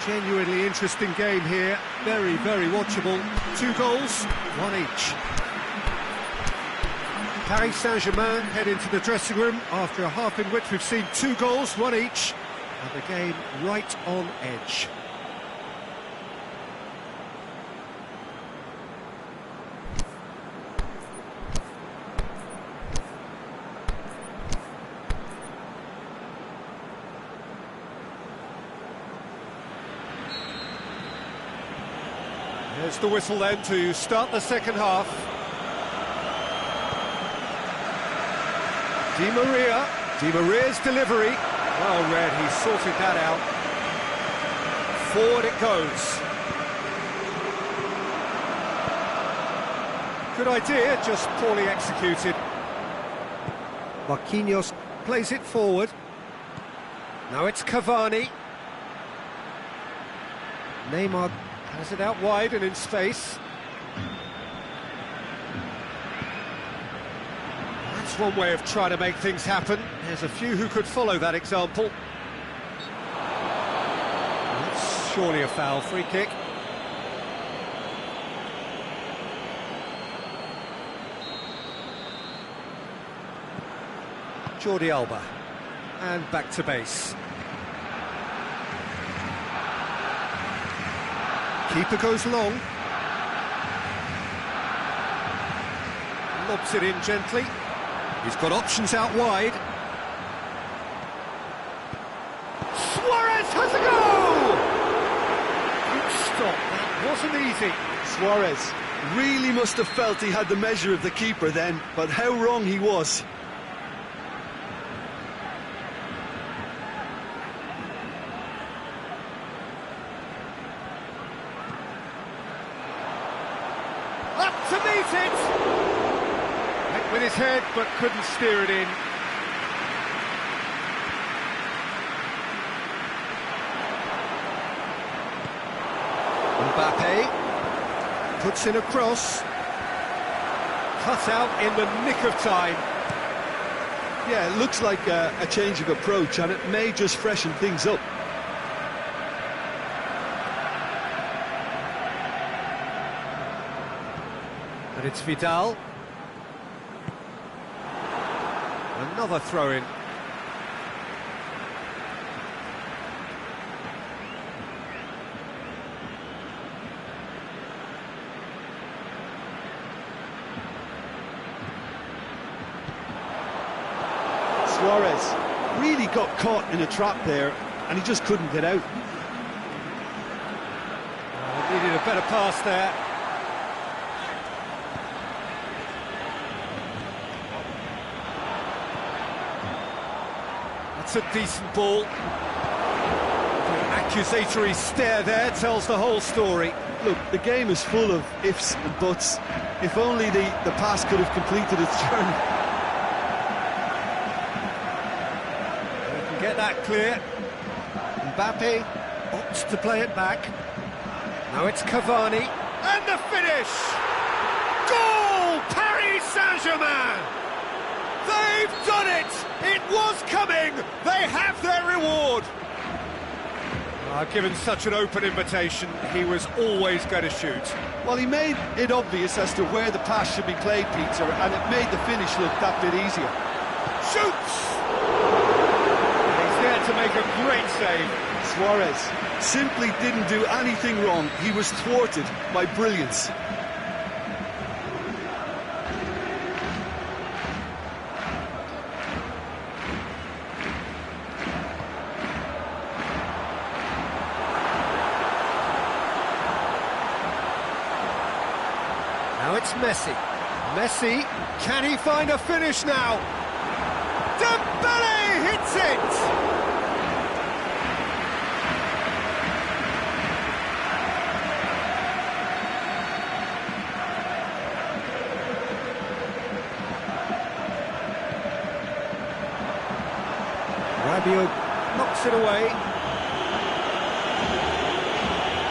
Genuinely interesting game here, very, very watchable. 2 goals, 1 each. Paris Saint-Germain head into the dressing room after a half in which we've seen 2 goals, 1 each, and the game right on edge. There's the whistle then to start the second half. Di Maria's delivery. Well read, he sorted that out. Forward it goes. Good idea, just poorly executed. Marquinhos plays it forward. Now it's Cavani. Neymar has it out wide and in space. That's one way of trying to make things happen. There's a few who could follow that example. That's surely a foul, free kick. Jordi Alba. And back to base. Keeper goes long. Lobs it in gently. He's got options out wide. Suarez has a goal! Good stop, that wasn't easy. Suarez really must have felt he had the measure of the keeper then, but how wrong he was. Up to meet it! Went with his head, but couldn't steer it in. Mbappe puts in a cross. Cut out in the nick of time. Yeah, it looks like a change of approach, and it may just freshen things up. And it's Vidal. Another throw-in. Suarez really got caught in a trap there, and he just couldn't get out. Needed a better pass there. That's a decent ball. The accusatory stare there tells the whole story. Look, the game is full of ifs and buts. If only the pass could have completed its journey. We can get that clear. Mbappe opts to play it back. Now it's Cavani. And the finish! Goal! Paris Saint-Germain! They've done it! It was coming! They have their reward! Given such an open invitation, he was always going to shoot. Well, he made it obvious as to where the pass should be played, Peter, and it made the finish look that bit easier. Shoots! He's there to make a great save. Suarez simply didn't do anything wrong. He was thwarted by brilliance. Now it's Messi. Messi, can he find a finish now? Dembele hits it! Rabiot knocks it away.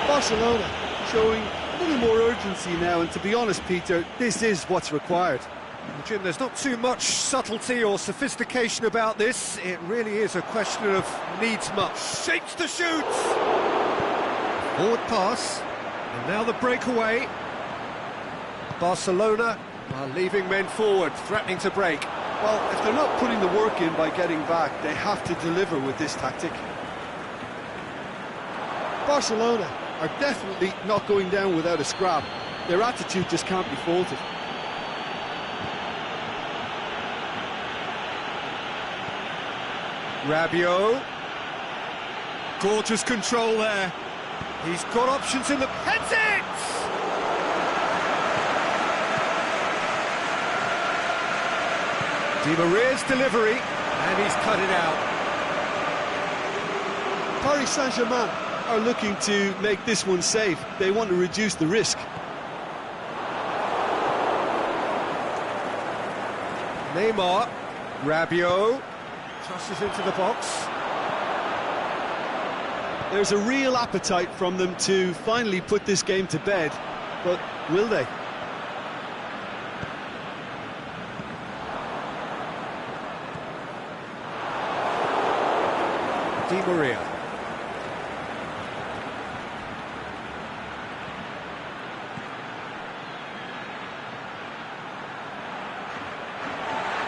Barcelona showing a little more urgency now, and to be honest, Peter, this is what's required. Jim, there's not too much subtlety or sophistication about this. It really is a question of needs must. Shapes to shoot! Forward pass, and now the breakaway. Barcelona are leaving men forward, threatening to break. Well, if they're not putting the work in by getting back, they have to deliver with this tactic. Barcelona are definitely not going down without a scrap. Their attitude just can't be faulted. Rabiot. Gorgeous control there. He's got options in the... Heads it! Di Maria's delivery, and he's cut it out. Paris Saint-Germain are looking to make this one safe. They want to reduce the risk. Neymar, Rabiot, crosses into the box. There's a real appetite from them to finally put this game to bed, but will they? Di Maria.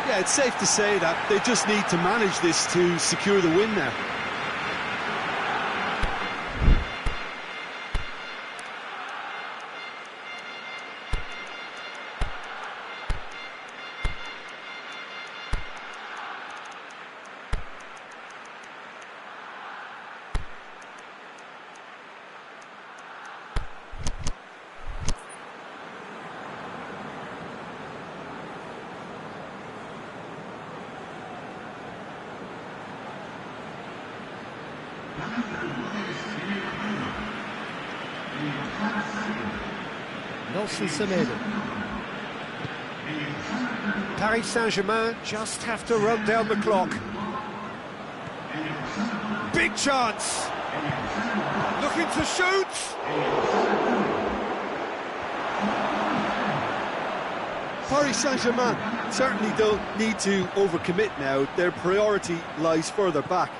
Yeah, it's safe to say that they just need to manage this to secure the win now. Nelson Semedo. Paris Saint-Germain just have to run down the clock. Big chance. Looking to shoot. Paris Saint-Germain certainly don't need to overcommit now. Their priority lies further back.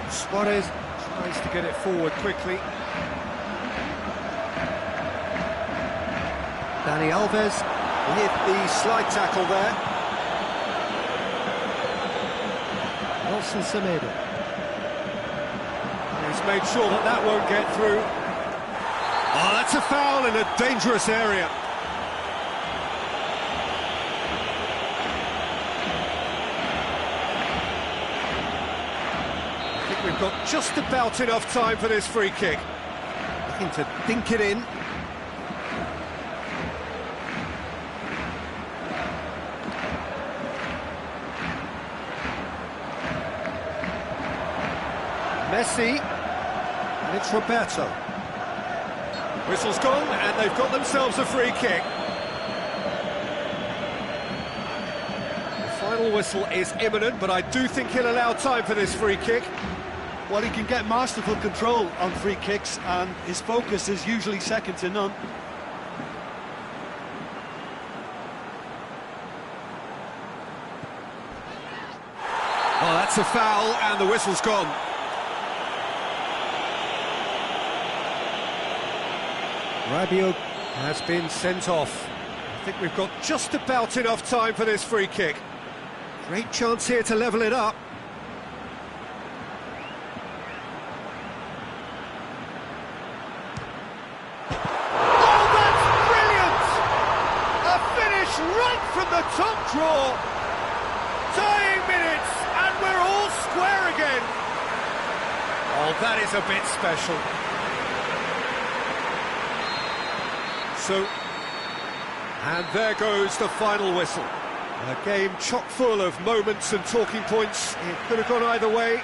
Suarez tries to get it forward quickly. Dani Alves with the slide tackle there. Nelson Semedo. He's made sure that that won't get through. Oh, that's a foul in a dangerous area. I think we've got just about enough time for this free kick. Looking to dink it in. Messi, and it's Roberto. Whistle's gone, and they've got themselves a free kick. The final whistle is imminent, but I do think he'll allow time for this free kick. Well, he can get masterful control on free kicks, and his focus is usually second to none. Oh, Oh, that's a foul, and the whistle's gone. Rabiot has been sent off. I think we've got just about enough time for this free kick. Great chance here to level it up. Oh, that's brilliant! A finish right from the top draw. Dying minutes, and we're all square again. Oh, that is a bit special. So, and there goes the final whistle. A game chock full of moments and talking points. It could have gone either way,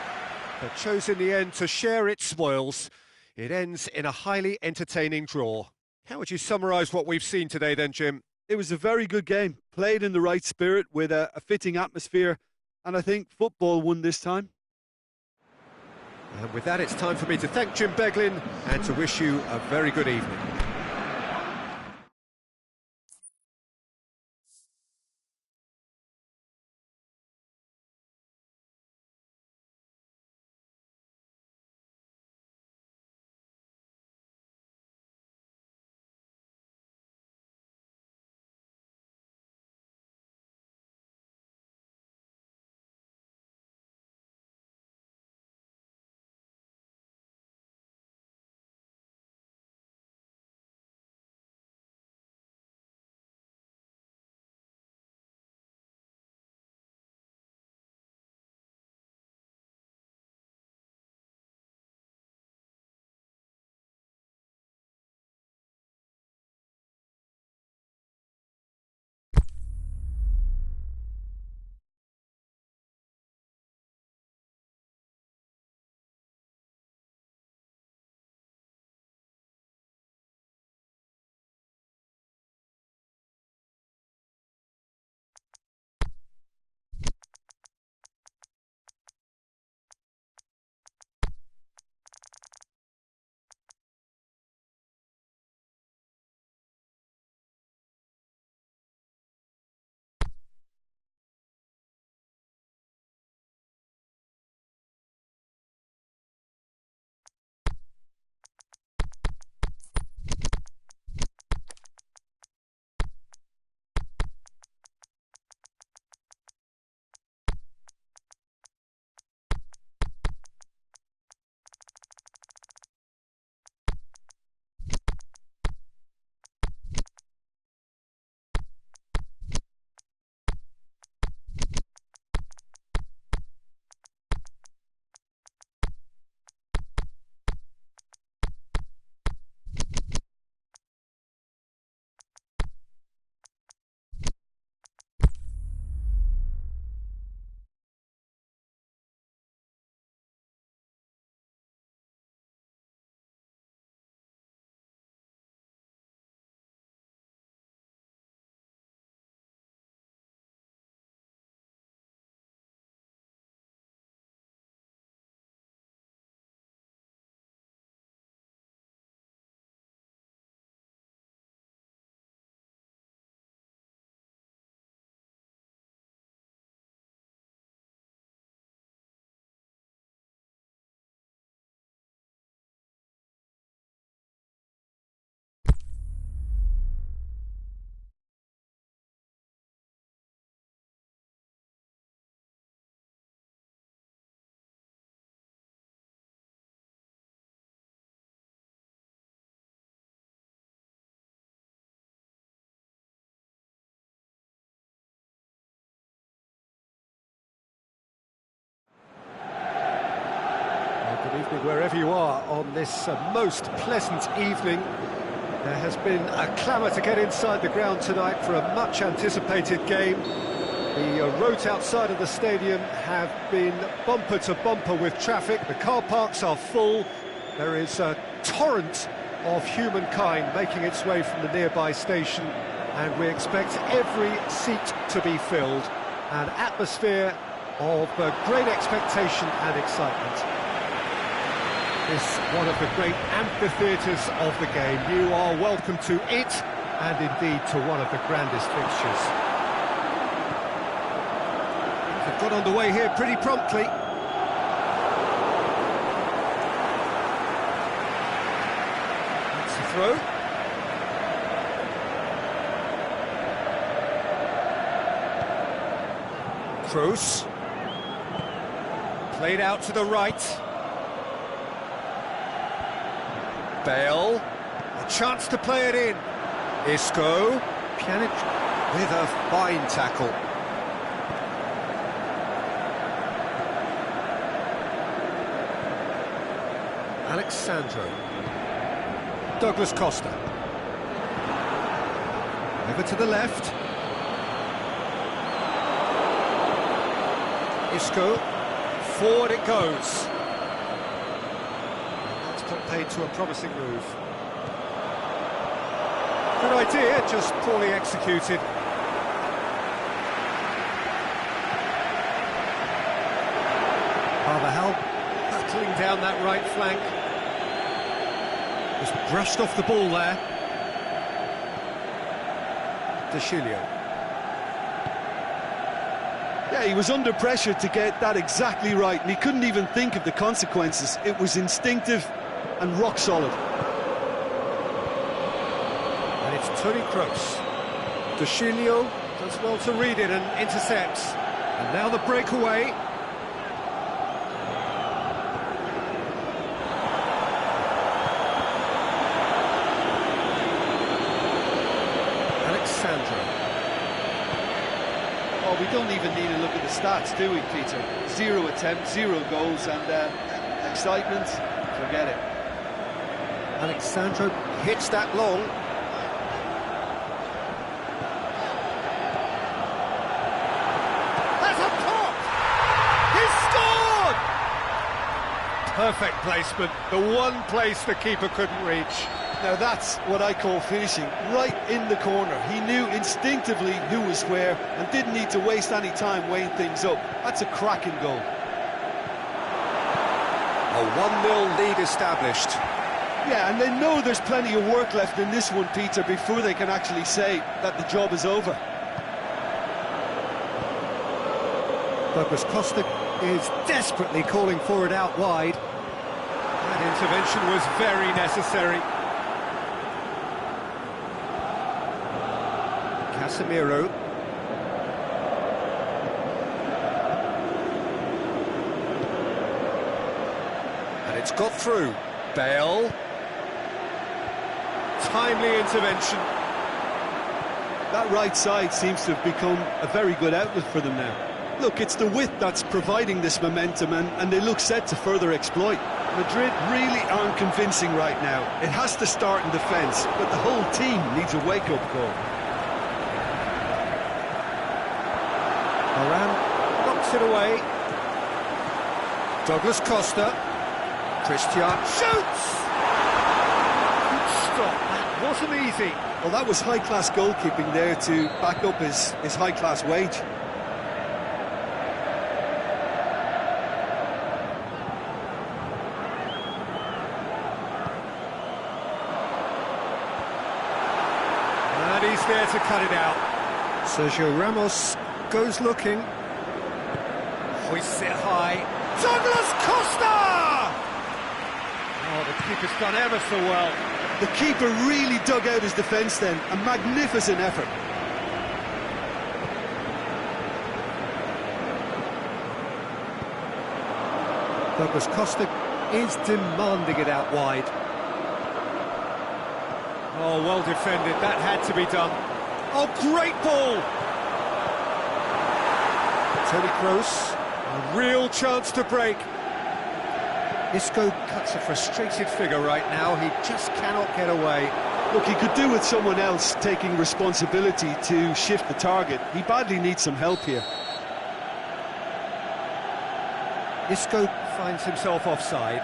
but chose in the end to share its spoils. It ends in a highly entertaining draw. How would you summarise what we've seen today then, Jim? It was a very good game, played in the right spirit with a fitting atmosphere, and I think football won this time. And with that, it's time for me to thank Jim Beglin and to wish you a very good evening. Good evening wherever you are on this most pleasant evening. There has been a clamour to get inside the ground tonight for a much anticipated game. The roads outside of the stadium have been bumper to bumper with traffic. The car parks are full. There is a torrent of humankind making its way from the nearby station, and we expect every seat to be filled. An atmosphere of great expectation and excitement. This one of the great amphitheatres of the game. You are welcome to it, and indeed to one of the grandest fixtures. Into They've got underway here pretty promptly. That's the throw. Kroos. Played out to the right. Bale. A chance to play it in. Isco. Pjanic with a fine tackle. Alexandro. Douglas Costa. Over to the left. Isco. Forward it goes. That's put paid to a promising move. Good idea, just poorly executed. Carvajal battling down that right flank. Just brushed off the ball there. De Chilio. Yeah, he was under pressure to get that exactly right, and he couldn't even think of the consequences. It was instinctive and rock solid. And it's Toni Kroos. De Chilio does well to read it and intercepts. And now the breakaway. Alexandro. Oh, we don't even need to look at the stats, do we, Peter? 0 attempts, 0 goals, and excitement, forget it. Alexandro hits that long. That's a pop! He scored! Perfect placement, the one place the keeper couldn't reach. Now that's what I call finishing, right in the corner. He knew instinctively who was where and didn't need to waste any time weighing things up. That's a cracking goal. A 1-0 lead established. Yeah, and they know there's plenty of work left in this one, Peter, before they can actually say that the job is over. Douglas Costa is desperately calling for it out wide. That intervention was very necessary. Casemiro. And it's got through. Bale. Timely intervention. That right side seems to have become a very good outlet for them now. Look, it's the width that's providing this momentum, and they look set to further exploit. Madrid really aren't convincing right now. It has to start in defence, but the whole team needs a wake-up call. Moran knocks it away. Douglas Costa. Christian shoots! Good stop, that wasn't easy. Well, that was high-class goalkeeping there to back up his high-class wage. And he's there to cut it out. Sergio Ramos goes looking. Hoists it high. Douglas Costa! Oh, the keeper's done ever so well. The keeper really dug out his defence then. A magnificent effort. Douglas Costa is demanding it out wide. Oh, well defended. That had to be done. Oh, great ball! Toni Kroos, a real chance to break. Isco cuts a frustrated figure right now. He just cannot get away. Look, he could do with someone else taking responsibility to shift the target. He badly needs some help here. Isco finds himself offside.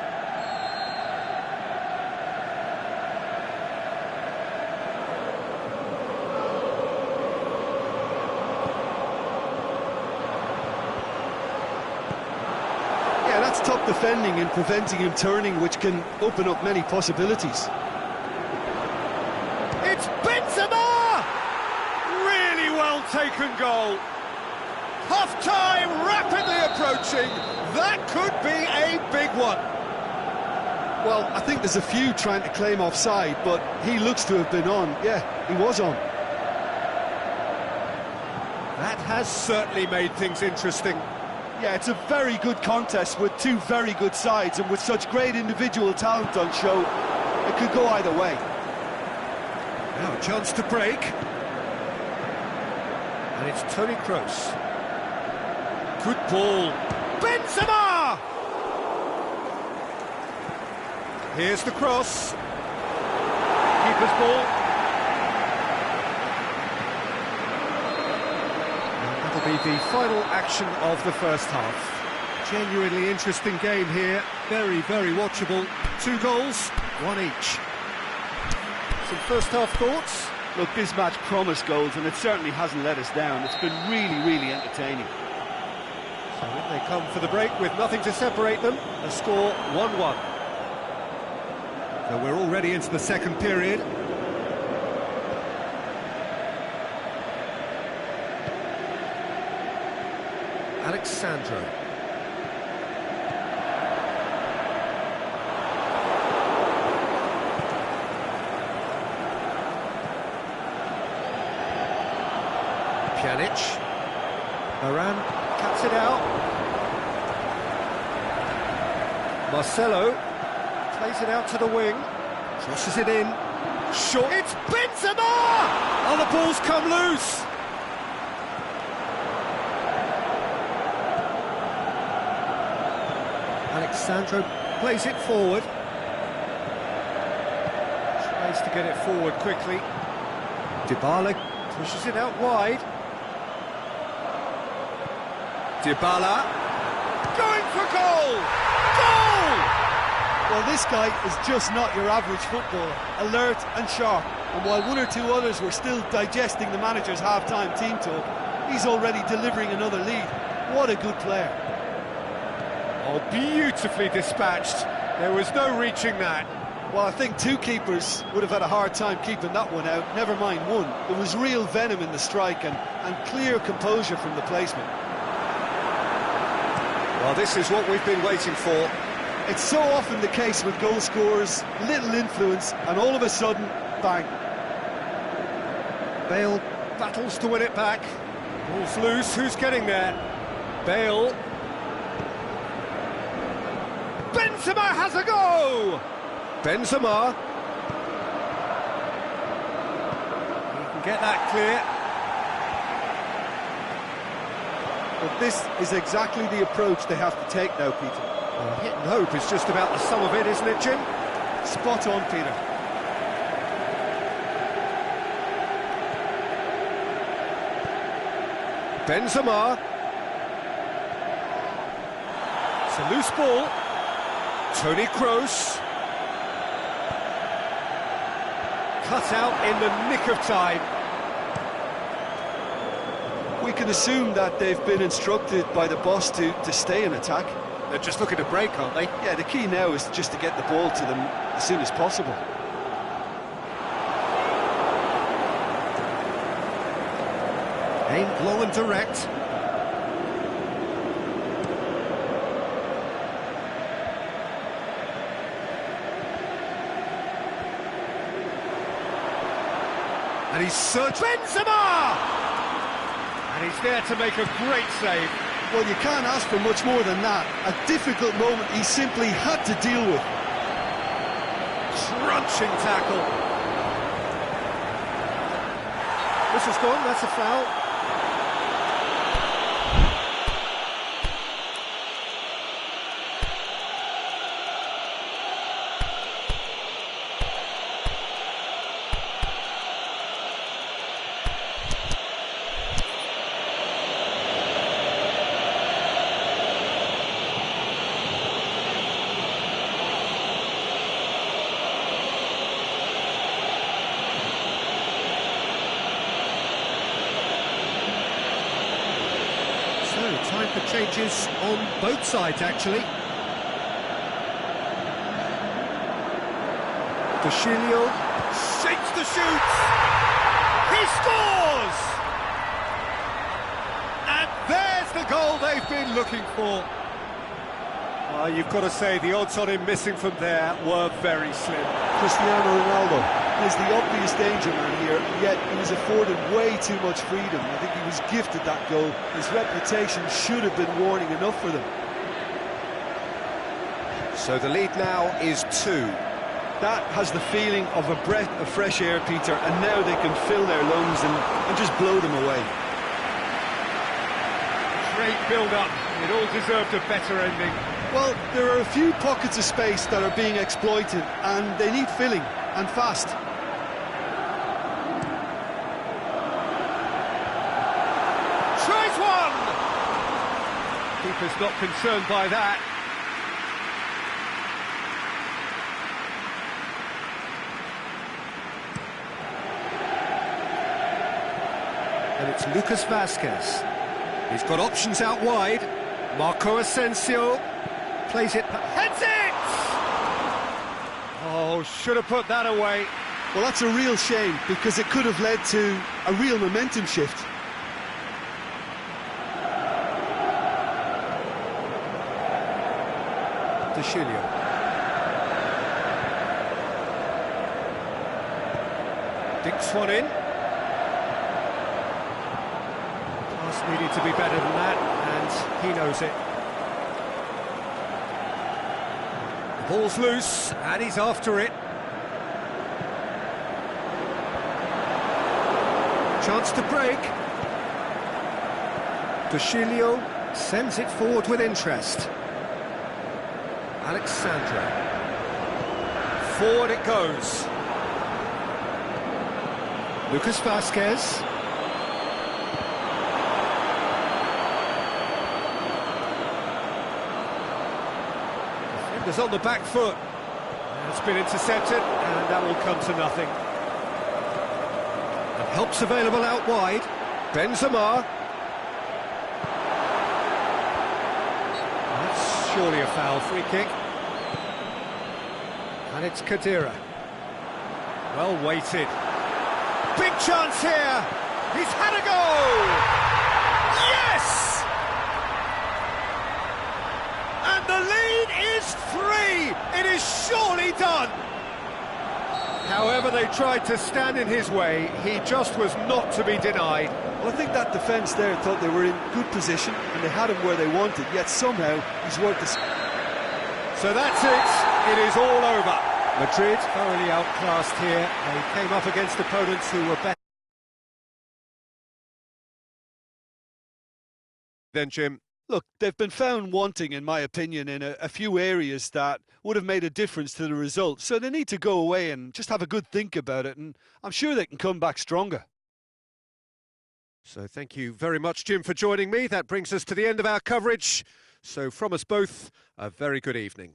That's top defending and preventing him turning, which can open up many possibilities. It's Benzema! Really well taken goal. Half Time rapidly approaching. That could be a big one. Well, I think there's a few trying to claim offside, but he looks to have been on. Yeah, he was on. That has certainly made things interesting. Yeah, it's a very good contest with two very good sides, and with such great individual talent on show, it could go either way. Now a chance to break. And it's Toni Kroos. Good ball. Benzema! Here's the cross. Keeper's ball. And that'll be the final action of the first half. Genuinely interesting game here. Very, very watchable. 2 goals, 1 each. Some first half thoughts? Look, this match promised goals, and it certainly hasn't let us down. It's been really, really entertaining. So in they come for the break with nothing to separate them. The score 1-1. So we're already into the second period. Alexandro. Pjanic. Varane cuts it out. Marcelo plays it out to the wing. Crosses it in. Short. It's Benzema! Oh, the ball's come loose. Alexandro plays it forward. Tries to get it forward quickly. Dybala pushes it out wide. Dybala going for goal! Goal! Well, this guy is just not your average footballer. Alert and sharp. And while one or two others were still digesting the manager's half-time team talk, he's already delivering another lead. What a good player. Oh, beautifully dispatched. There was no reaching that. Well, I think two keepers would have had a hard time keeping that one out, never mind one. There was real venom in the strike and clear composure from the placement. Well, this is what we've been waiting for. It's so often the case with goal scorers, little influence, and all of a sudden, bang. Bale battles to win it back. Ball's loose, who's getting there? Bale. Benzema has a go! Benzema. He can get that clear. But this is exactly the approach they have to take now, Peter. Well, hit and hope is just about the sum of it, isn't it, Jim? Spot on, Peter. Benzema. It's a loose ball. Toni Kroos. Cut out in the nick of time. We can assume that they've been instructed by the boss to stay in attack. They're just looking to break, aren't they? Yeah, the key now is just to get the ball to them as soon as possible. Aimed low and direct. And he's searched Benzema! And he's there to make a great save. Well, you can't ask for much more than that. A difficult moment he simply had to deal with. Crunching tackle. This is gone, that's a foul. Time for changes on both sides, actually. Dashilio shakes the shoots. He scores! And there's It's the goal they've been looking for. You've got to say the odds on him missing from there were very slim. Cristiano Ronaldo is the obvious danger man here, and yet he was afforded way too much freedom. I think he was gifted that goal. His reputation should have been warning enough for them. So the lead now is 2. That has the feeling of a breath of fresh air, Peter, and now they can fill their lungs and just blow them away. Great build-up. It all deserved a better ending. Well, there are a few pockets of space that are being exploited, and they need filling, and fast. Tries one! Keeper's not concerned by that. And it's Lucas Vazquez. He's got options out wide. Marco Asensio plays it, heads it! Oh, should have put that away. Well, that's a real shame, because it could have led to a real momentum shift. De Chilio. Dinks one in. Pass needed to be better than that, and he knows it. The ball's loose, and he's after it. Chance to break. De Chilio sends it forward with interest. Alexandra. Forward it goes. Lucas Vazquez. Defender's on the back foot. And it's been intercepted, and that will come to nothing. And help's available out wide. Benzema. That's surely a foul, free kick. And it's Khedira. Well weighted. Big chance here! He's had a goal! Yes! And the lead is 3! It is surely done! However they tried to stand in his way, he just was not to be denied. Well, I think that defence there thought they were in good position and they had him where they wanted, yet somehow he's worked this. So that's it. It is all over. Madrid thoroughly outclassed here. They came up against opponents who were better. Then, Jim. Look, they've been found wanting, in my opinion, in a few areas that would have made a difference to the result. So they need to go away and just have a good think about it, and I'm sure they can come back stronger. So thank you very much, Jim, for joining me. That brings us to the end of our coverage. So from us both, a very good evening.